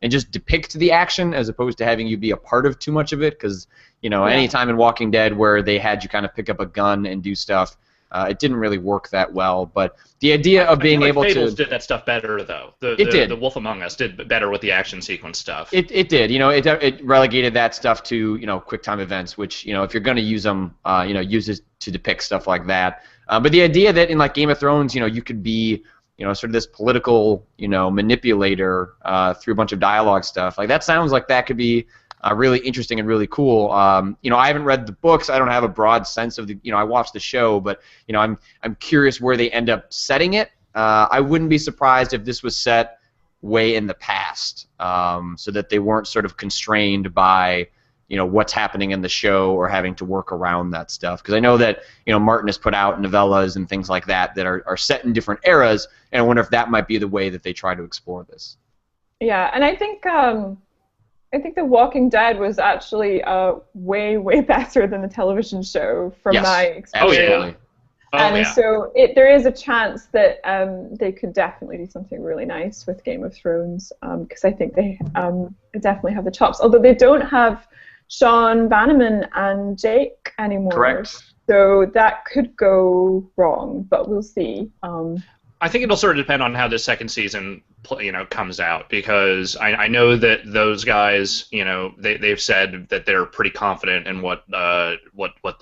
just depict the action as opposed to having you be a part of too much of it. Because any time in Walking Dead where they had you kind of pick up a gun and do stuff, it didn't really work that well. But the idea of being able Fables did that stuff better, though. It did. The Wolf Among Us did better with the action sequence stuff. It did. It relegated that stuff to QuickTime events, which if you're going to use them, use it to depict stuff like that. But the idea that in like Game of Thrones, you could be sort of this political manipulator through a bunch of dialogue stuff, like that sounds like that could be really interesting and really cool. I haven't read the books. I don't have a broad sense of the. I watched the show, but I'm curious where they end up setting it. I wouldn't be surprised if this was set way in the past, so that they weren't sort of constrained by what's happening in the show or having to work around that stuff. Because I know that Martin has put out novellas and things like that are set in different eras, and I wonder if that might be the way that they try to explore this. Yeah, and I think The Walking Dead was actually way better than the television show from my experience. Absolutely. So there is a chance that they could definitely do something really nice with Game of Thrones, because I think they definitely have the chops. Although they don't have Sean Bannerman and Jake anymore. Correct. So that could go wrong, but we'll see. I think it'll sort of depend on how this second season, comes out, because I know that those guys, they've said that they're pretty confident in what the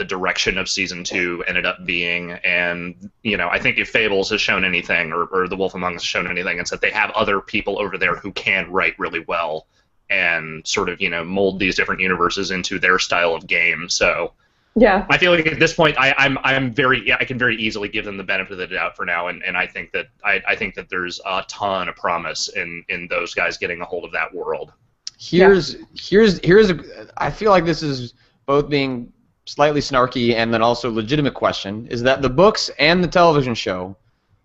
direction of season 2 ended up being, and I think if Fables has shown anything, or The Wolf Among Us has shown anything, it's that they have other people over there who can write really well, and sort of mold these different universes into their style of game. So. Yeah. I feel like at this point, I can very easily give them the benefit of the doubt for now, and I think that there's a ton of promise in those guys getting a hold of that world. I feel like this is both being slightly snarky and then also a legitimate question, is that the books and the television show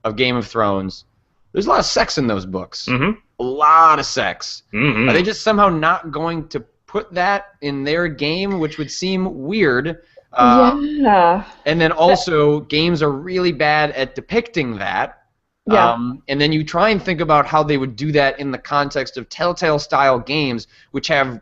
of Game of Thrones, there's a lot of sex in those books. Mm-hmm. A lot of sex. Mm-hmm. Are they just somehow not going to put that in their game, which would seem weird? Yeah. And then also, games are really bad at depicting that. Yeah. And then you try and think about how they would do that in the context of Telltale-style games, which have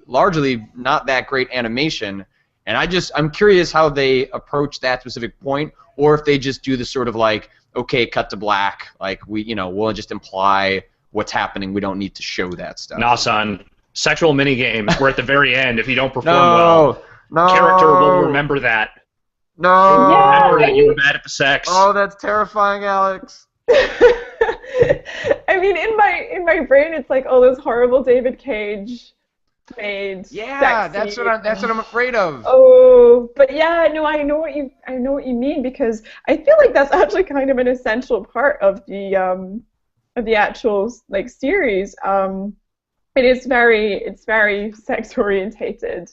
largely not that great animation. And I'm curious how they approach that specific point, or if they just do the sort of like, okay, cut to black, like we'll just imply what's happening. We don't need to show that stuff. Nah, son. Sexual mini games where at the very end, if you don't perform No, character will remember that. No. Remember that you were bad at the sex. Oh, that's terrifying, Alex. I mean, in my brain, it's like all those horrible David Cage made. Yeah, sexy. that's what I'm afraid of. Oh, but yeah, no, I know what you mean, because I feel like that's actually kind of an essential part of the actual like series. It's very sex orientated.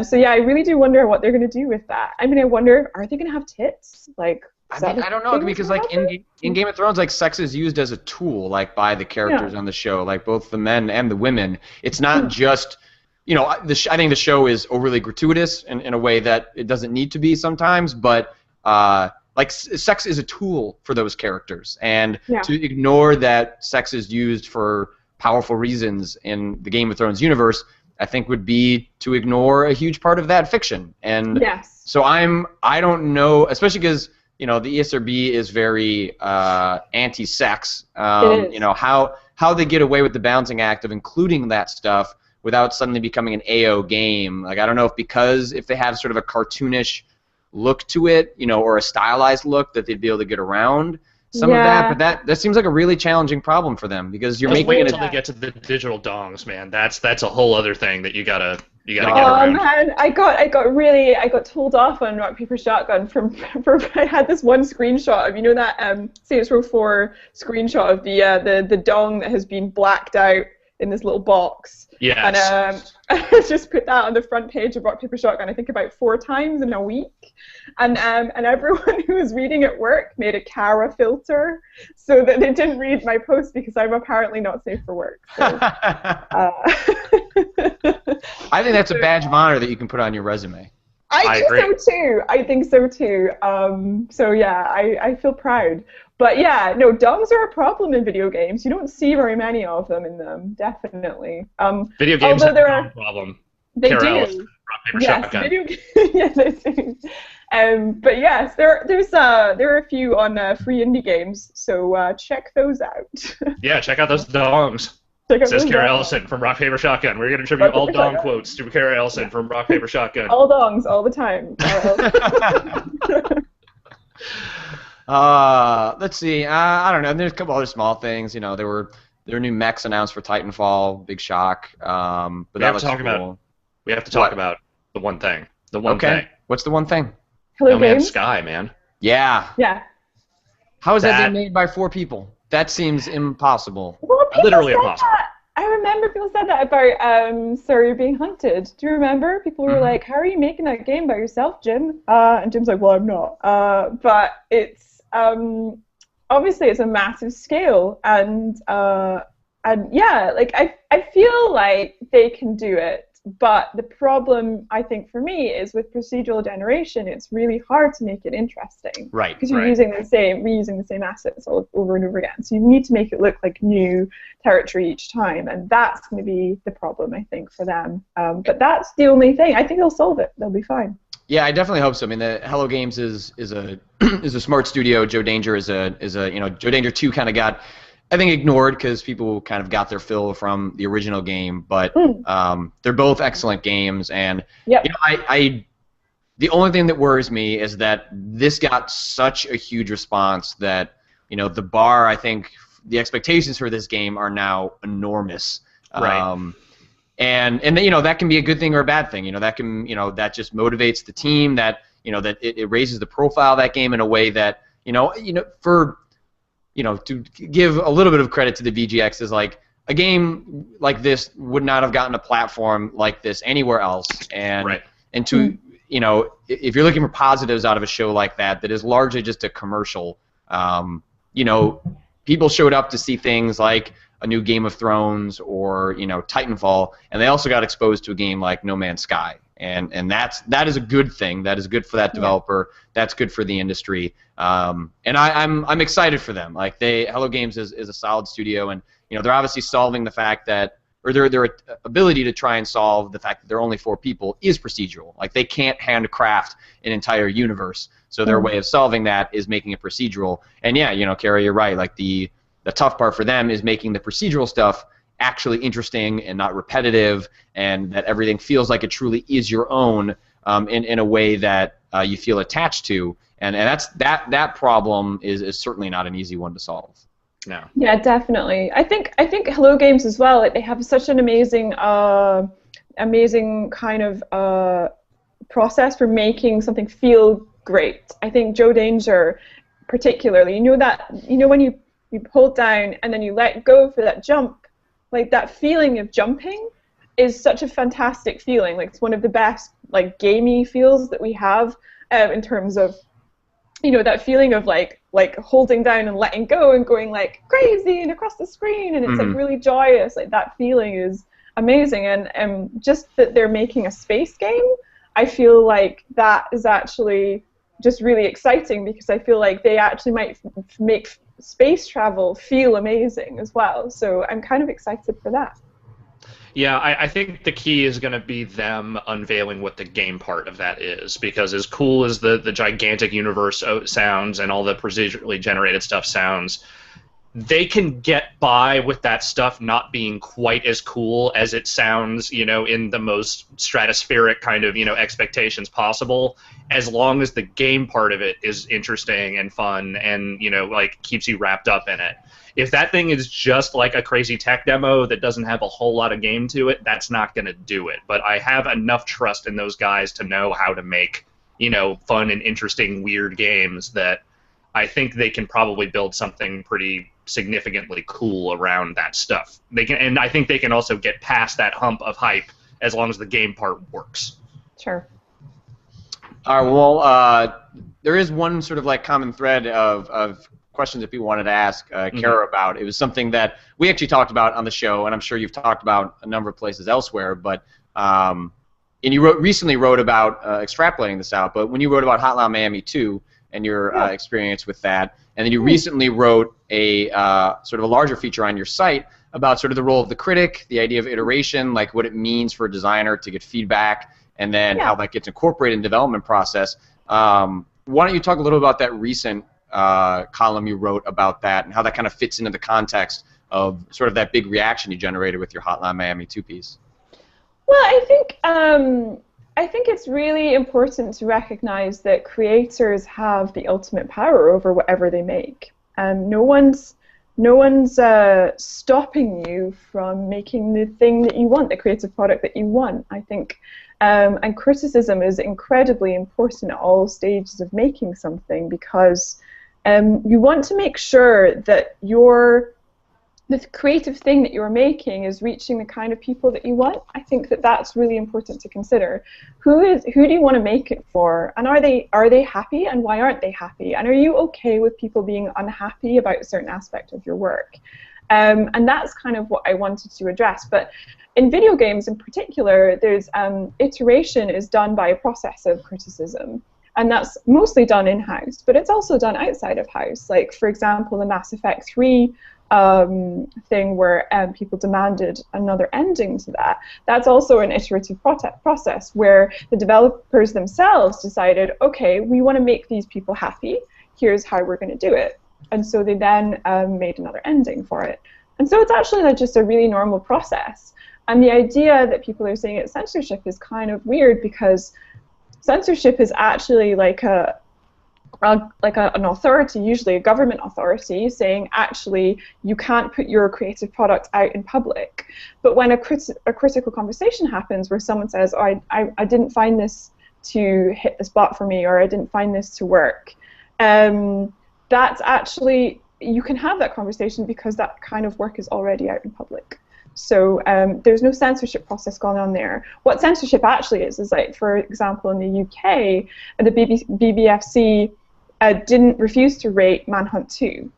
So yeah, I really do wonder what they're going to do with that. I mean, I wonder, are they going to have tits? Like, I don't know, because like in Game of Thrones, like sex is used as a tool, like by the characters on the show, like both the men and the women. It's not just, I think the show is overly gratuitous in a way that it doesn't need to be sometimes, but like sex is a tool for those characters, and to ignore that sex is used for powerful reasons in the Game of Thrones universe, I think would be to ignore a huge part of that fiction. And so I don't know, especially because the ESRB is very anti-sex. How they get away with the balancing act of including that stuff without suddenly becoming an AO game. Like, I don't know if they have sort of a cartoonish look to it, or a stylized look, that they'd be able to get around some of that, but that seems like a really challenging problem for them, because you're making wait it until they get to the digital dongs, man. That's a whole other thing that you gotta get around. Oh man, I got told off on Rock Paper Shotgun from I had this one screenshot of that Saints Row 4 screenshot of the dong that has been blacked out in this little box. Yes. And I just put that on the front page of Rock Paper Shotgun, I think about 4 times in a week. And everyone who was reading at work made a Cara filter so that they didn't read my post, because I'm apparently not safe for work. So, I think that's a badge of honor that you can put on your resume. I think so too. So yeah, I feel proud. But yeah, no, dongs are a problem in video games. You don't see very many of them in them, definitely. Video games have a problem. They Cara, do. Ellison, Rock, Paper, Shotgun. Yeah, they do. But yes, there are a few on free indie games, so check those out. Yeah, check out those dongs. Says Cara Ellison from Rock, Paper, Shotgun. We're going to tribute all dong quotes to Cara Ellison from Rock, Paper, Shotgun. All dongs, all the time. Let's see. I don't know. There's a couple other small things. There were new mechs announced for Titanfall. Big shock. But that looks cool. We have to talk about the one thing. The one thing. What's the one thing? Hello, No Man's Sky, man. Yeah. Yeah. How is that being made by 4 people? That seems impossible. Well, literally impossible. I remember people said that about Sorry You're Being Hunted. Do you remember? People were like, how are you making that game by yourself, Jim? And Jim's like, well, I'm not. But it's obviously it's a massive scale, and yeah, like I feel like they can do it. But the problem, I think, for me is with procedural generation, it's really hard to make it interesting. Right. Because you're reusing the same assets all over and over again. So you need to make it look like new territory each time, and that's going to be the problem, I think, for them. But that's the only thing. I think they'll solve it. They'll be fine. Yeah, I definitely hope so. I mean, the Hello Games is a is a smart studio. Joe Danger is a Joe Danger 2 kind of got, I think, ignored because people kind of got their fill from the original game, but they're both excellent games, and I the only thing that worries me is that this got such a huge response that the bar, I think, the expectations for this game are now enormous. Right. And that can be a good thing or a bad thing. That can that just motivates the team. That that it raises the profile of that game in a way that for to give a little bit of credit to the VGXs, like a game like this would not have gotten a platform like this anywhere else, and to if you're looking for positives out of a show like that is largely just a commercial, people showed up to see things like a new Game of Thrones or Titanfall, and they also got exposed to a game like No Man's Sky. And that is a good thing. That is good for that developer. That's good for the industry. And I'm excited for them. Like Hello Games is a solid studio, and they're obviously solving the fact that, or their ability to try and solve the fact that there are only 4 people is procedural. Like they can't handcraft an entire universe. So their way of solving that is making it procedural. And yeah, Cara, you're right. Like the tough part for them is making the procedural stuff actually interesting and not repetitive, and that everything feels like it truly is your own in a way that you feel attached to, and that problem is certainly not an easy one to solve. No. Yeah, definitely. I think Hello Games as well. Like, they have such an amazing kind of process for making something feel great. I think Joe Danger, particularly, when you hold down and then you let go for that jump. Like, that feeling of jumping is such a fantastic feeling. Like, it's one of the best, like, gamey feels that we have in terms of, that feeling of, like holding down and letting go and going, like, crazy and across the screen, and it's, like, really joyous. Like, that feeling is amazing. And just that they're making a space game, I feel like that is actually just really exciting, because I feel like they actually might make space travel feel amazing as well. So I'm kind of excited for that. Yeah, I think the key is going to be them unveiling what the game part of that is, because as cool as the gigantic universe sounds and all the procedurally generated stuff sounds, they can get by with that stuff not being quite as cool as it sounds, in the most stratospheric kind of, expectations possible, as long as the game part of it is interesting and fun and, like, keeps you wrapped up in it. If that thing is just like a crazy tech demo that doesn't have a whole lot of game to it, that's not going to do it. But I have enough trust in those guys to know how to make, fun and interesting, weird games that I think they can probably build something pretty significantly cool around that stuff. They can, and I think they can also get past that hump of hype as long as the game part works. Sure. All right. Well, there is one sort of like common thread of questions that people wanted to ask Cara about. It was something that we actually talked about on the show, and I'm sure you've talked about a number of places elsewhere. But and you recently wrote about extrapolating this out. But when you wrote about Hotline Miami 2 and your experience with that, and then you recently wrote a sort of a larger feature on your site about sort of the role of the critic, the idea of iteration, like what it means for a designer to get feedback, and then how that gets incorporated in the development process. Why don't you talk a little about that recent column you wrote about that, and how that kind of fits into the context of sort of that big reaction you generated with your Hotline Miami 2 piece? Well, I think it's really important to recognize that creators have the ultimate power over whatever they make, and no one's stopping you from making the thing that you want, the creative product that you want. I think, and criticism is incredibly important at all stages of making something, because you want to make sure that the creative thing that you're making is reaching the kind of people that you want. I think that that's really important to consider. Who do you want to make it for, and are they happy, and why aren't they happy, and are you okay with people being unhappy about a certain aspect of your work? And that's kind of what I wanted to address. But in video games in particular, there's iteration is done by a process of criticism. And that's mostly done in-house, but it's also done outside of house. Like, for example, the Mass Effect 3 thing where people demanded another ending to that. That's also an iterative process where the developers themselves decided, okay, we want to make these people happy. Here's how we're going to do it. And so they then made another ending for it. And so it's actually like just a really normal process. And the idea that people are saying it's censorship is kind of weird, because censorship is actually like an authority, usually a government authority, saying actually you can't put your creative product out in public. But when a critical conversation happens where someone says, oh, I didn't find this to hit the spot for me, or I didn't find this to work, that's actually, you can have that conversation because that kind of work is already out in public. So there's no censorship process going on there. What censorship actually is like, for example, in the UK, the BBFC didn't refuse to rate Manhunt 2.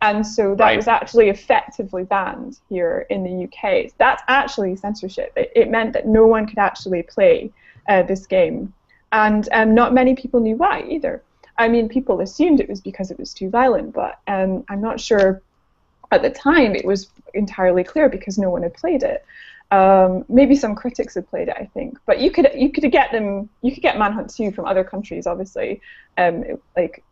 And so that was actually effectively banned here in the UK. That's actually censorship. It meant that no one could actually play this game. And not many people knew why either. I mean, people assumed it was because it was too violent, but I'm not sure at the time it was entirely clear because no one had played it. Maybe some critics had played it, I think. But you could get Manhunt 2 from other countries, obviously, and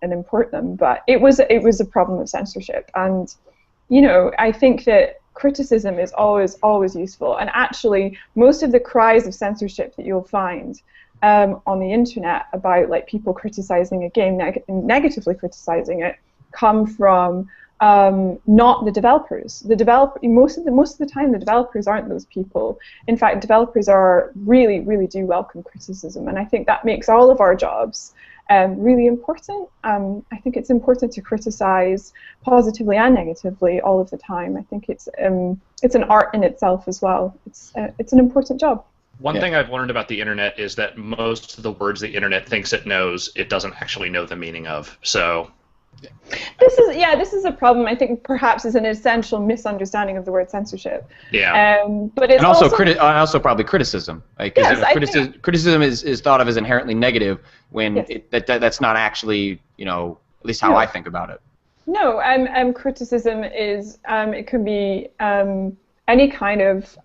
import them. But it was a problem of censorship, and I think that criticism is always useful. And actually, most of the cries of censorship that you'll find on the internet about like people criticizing a game, negatively criticizing it, come from not the developers. Most of the time, the developers aren't those people. In fact, developers really do welcome criticism, and I think that makes all of our jobs really important. I think it's important to criticize positively and negatively all of the time. I think it's an art in itself as well. It's an important job. One thing I've learned about the internet is that most of the words the internet thinks it knows, it doesn't actually know the meaning of. So this is a problem. I think perhaps is an essential misunderstanding of the word censorship. Yeah. But it's also probably criticism. Like, yes, criticism is thought of as inherently negative when yes. That's not actually, at least how I think about it. No, criticism is it can be any kind of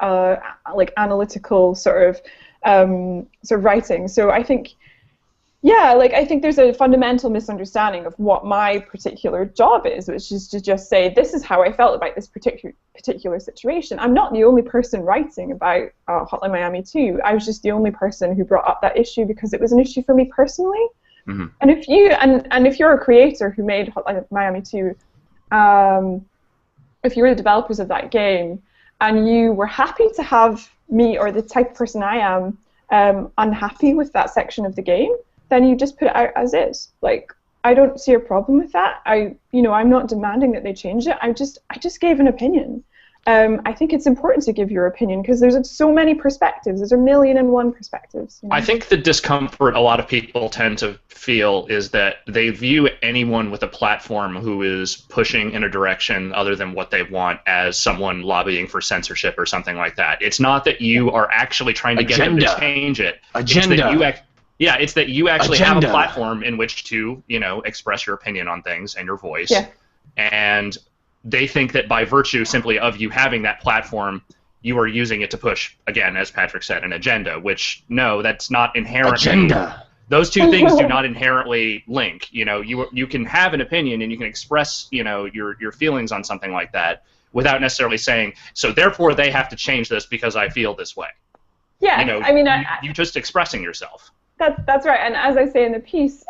like analytical sort of writing. So I think. Yeah, I think there's a fundamental misunderstanding of what my particular job is, which is to just say, this is how I felt about this particular situation. I'm not the only person writing about Hotline Miami 2. I was just the only person who brought up that issue because it was an issue for me personally. Mm-hmm. And if you're a creator who made Hotline Miami 2, if you were the developers of that game and you were happy to have me, or the type of person I am, unhappy with that section of the game, then you just put it out as is. Like, I don't see a problem with that. I'm not demanding that they change it. I just gave an opinion. I think it's important to give your opinion because there's so many perspectives. There's 1,000,001 perspectives. I think the discomfort a lot of people tend to feel is that they view anyone with a platform who is pushing in a direction other than what they want as someone lobbying for censorship or something like that. It's not that you are actually trying to get them to change it. It's that you actually have a platform in which to, express your opinion on things and your voice. Yeah. And they think that by virtue simply of you having that platform, you are using it to push, again, as Patrick said, an agenda, which, no, that's not inherently... Agenda! Those two things do not inherently link. You can have an opinion and you can express, your feelings on something like that without necessarily saying, so therefore they have to change this because I feel this way. Yeah, you're just expressing yourself. That's right, and as I say in the piece,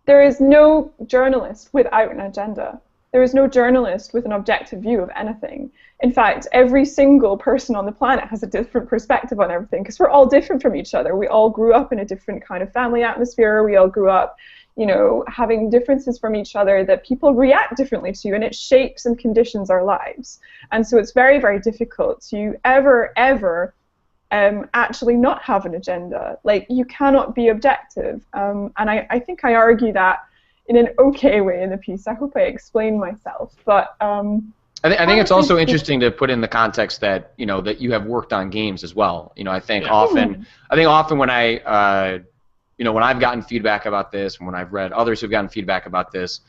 there is no journalist without an agenda. There is no journalist with an objective view of anything. In fact, every single person on the planet has a different perspective on everything because we're all different from each other. We all grew up in a different kind of family atmosphere. We all grew up, you know, having differences from each other that people react differently to, and it shapes and conditions our lives. And so it's very, very difficult to ever actually not have an agenda. Like, you cannot be objective. And I think I argue that in an okay way in the piece. I hope I explain myself. But I think it's also interesting to put in the context that, you know, that you have worked on games as well. You know, I think often when I you know, when I've gotten feedback about this, and when I've read others who've gotten feedback about this,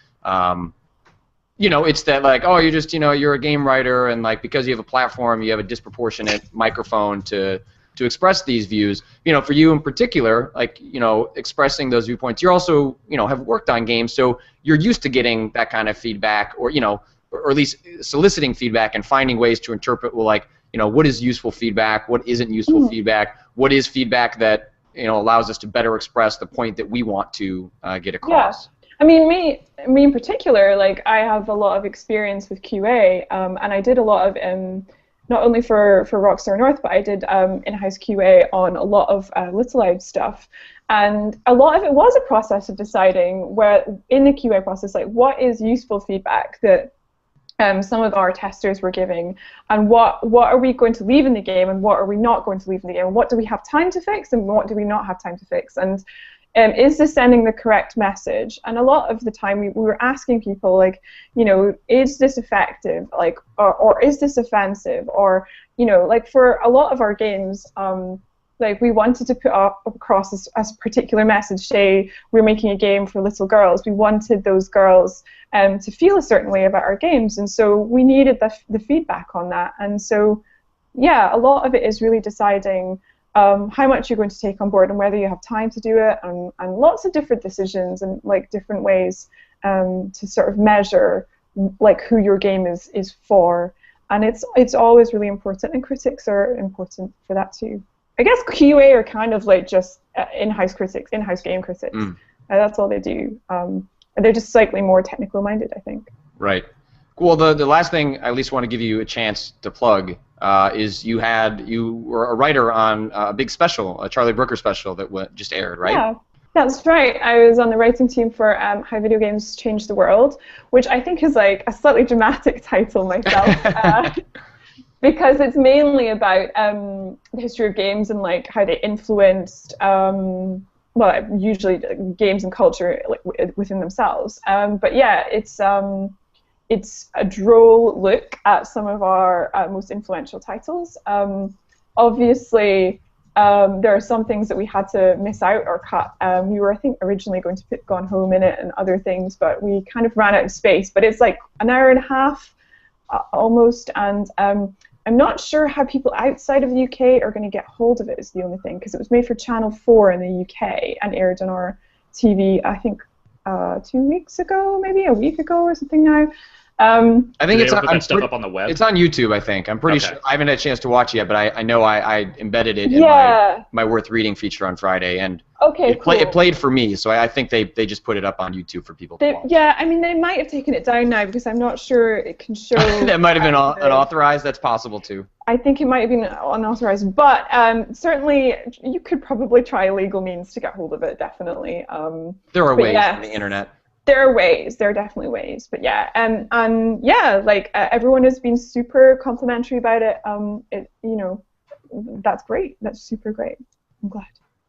you know, it's that, like, oh, you're just, you know, you're a game writer, and like, because you have a platform, you have a disproportionate microphone to express these views. You know, for you in particular, like, you know, expressing those viewpoints, you're also, you know, have worked on games, so you're used to getting that kind of feedback, or, you know, or at least soliciting feedback and finding ways to interpret, well, like, you know, what is useful feedback, what isn't useful feedback, what is feedback that, you know, allows us to better express the point that we want to get across. Yeah. I mean, me in particular, like, I have a lot of experience with QA, and I did a lot of, not only for Rockstar North, but I did in-house QA on a lot of Little Loud stuff. And a lot of it was a process of deciding where, in the QA process, like, what is useful feedback that some of our testers were giving, and what are we going to leave in the game, and what are we not going to leave in the game, and what do we have time to fix, and what do we not have time to fix, and is this sending the correct message? And a lot of the time we were asking people, like, you know, is this effective, like, or is this offensive, or, you know, like, for a lot of our games, like, we wanted to put across a particular message. Say we're making a game for little girls. We wanted those girls to feel a certain way about our games, and so we needed the feedback on that. And so, yeah, a lot of it is really deciding how much you're going to take on board and whether you have time to do it, and lots of different decisions and, like, different ways to sort of measure, like, who your game is for. And it's always really important, and critics are important for that too. I guess QA are kind of like just in-house critics, in-house game critics. That's all they do. They're just slightly more technical minded, I think. Right. Well, the last thing I at least want to give you a chance to plug is you were a writer on a big special, a Charlie Brooker special that just aired, right? Yeah, that's right. I was on the writing team for How Video Games Changed the World, which I think is like a slightly dramatic title myself. Because it's mainly about the history of games and, like, how they influenced, well, usually games and culture, like, within themselves. But yeah, it's a droll look at some of our most influential titles. Obviously, there are some things that we had to miss out or cut. We were, I think, originally going to put Gone Home in it and other things, but we kind of ran out of space. But it's like an hour and a half almost, and I'm not sure how people outside of the UK are going to get hold of it, is the only thing, because it was made for Channel 4 in the UK and aired on our TV, I think, 2 weeks ago, maybe a week ago or something now. I think it's put stuff up on the web. It's on YouTube, I think. I'm pretty sure. I haven't had a chance to watch it yet, but I know I embedded it in my Worth Reading feature on Friday, and it played for me, so I think they just put it up on YouTube for people to watch. Yeah, I mean, they might have taken it down now, because I'm not sure it can show. That might have been unauthorized. That's possible too. I think it might have been unauthorized, but certainly you could probably try legal means to get hold of it. Definitely. There are ways on the internet. There are ways. There are definitely ways. But yeah, and yeah, like, everyone has been super complimentary about it. You know, that's great. That's super great. I'm glad.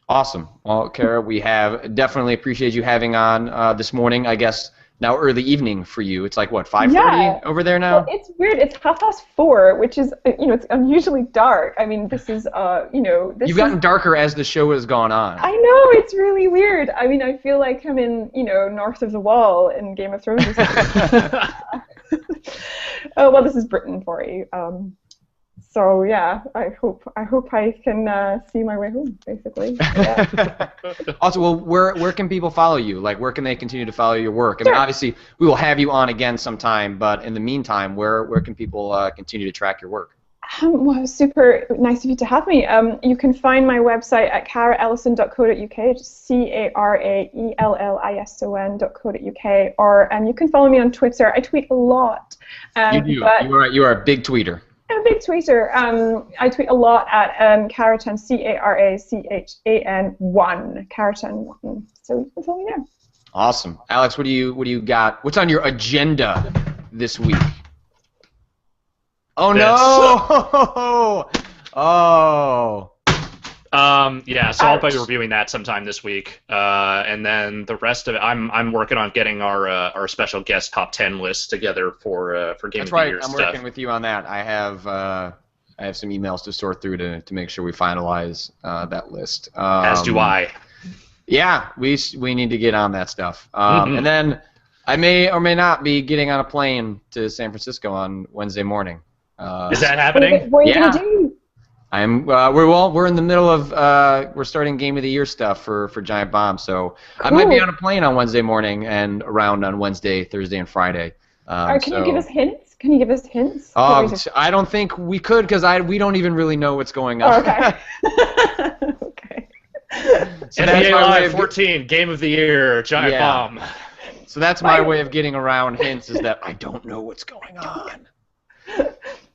Awesome. Well, Cara, we have definitely appreciated you having on this morning. I guess now early evening for you. It's like, what, 5:30 over there now? Well, it's weird. It's 4:30, which is, you know, it's unusually dark. I mean, this is, you know, You've gotten darker as the show has gone on. I know, it's really weird. I mean, I feel like I'm in, you know, North of the Wall in Game of Thrones or something. Oh, well, this is Britain for you. So yeah, I hope I can see my way home, basically. Yeah. Also, well, where can people follow you? Like, where can they continue to follow your work? I mean, obviously, we will have you on again sometime, but in the meantime, where can people continue to track your work? Well, super nice of you to have me. You can find my website at caraellison.co.uk, just caraellison.co.uk, or you can follow me on Twitter. I tweet a lot. You do. You are a big tweeter. I'm a big tweeter. I tweet a lot at Carachan, CARACHAN1, Carachan1. So you can follow me there. Awesome, Alex. What do you got? What's on your agenda this week? Oh no! Oh. Yeah, so I'll be reviewing that sometime this week, and then the rest of it, I'm working on getting our special guest top 10 list together for Game of the Year stuff. stuff. I'm working with you on that. I have some emails to sort through to make sure we finalize that list. As do I. Yeah, we need to get on that stuff. And then I may or may not be getting on a plane to San Francisco on Wednesday morning. Is that happening? What are you gonna do? We're in the middle of we're starting Game of the Year stuff for Giant Bomb, so I might be on a plane on Wednesday morning and around on Wednesday, Thursday, and Friday. Can you give us hints? Can you give us hints? I don't think we could because we don't even really know what's going on. Oh, okay. Okay. So NBA Live 14, Game of the Year, Giant Bomb. So that's my way of getting around hints is that I don't know what's going on.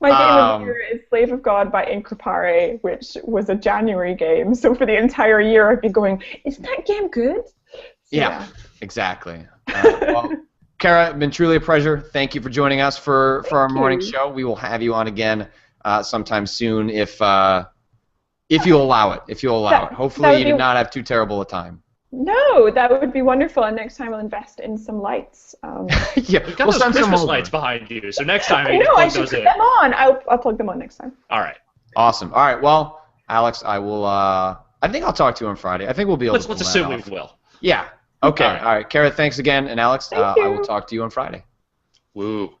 My game of the year is Slave of God by Increpare, which was a January game. So for the entire year, I've been going, is that game good? So, yeah, exactly. Well, Cara, it's been truly a pleasure. Thank you for joining us for our morning show. We will have you on again sometime soon if you allow it. If you allow it. Hopefully you did not have too terrible a time. No, that would be wonderful. And next time I'll invest in some lights. Yeah, we've got those Christmas lights behind you. So next time you I should put them on. I'll plug them on next time. All right. Awesome. All right. Well, Alex, I will. I think I'll talk to you on Friday. I think we'll be able to. Let's assume we will. Yeah. Okay. All right. Cara, thanks again, and Alex, I will talk to you on Friday. Woo.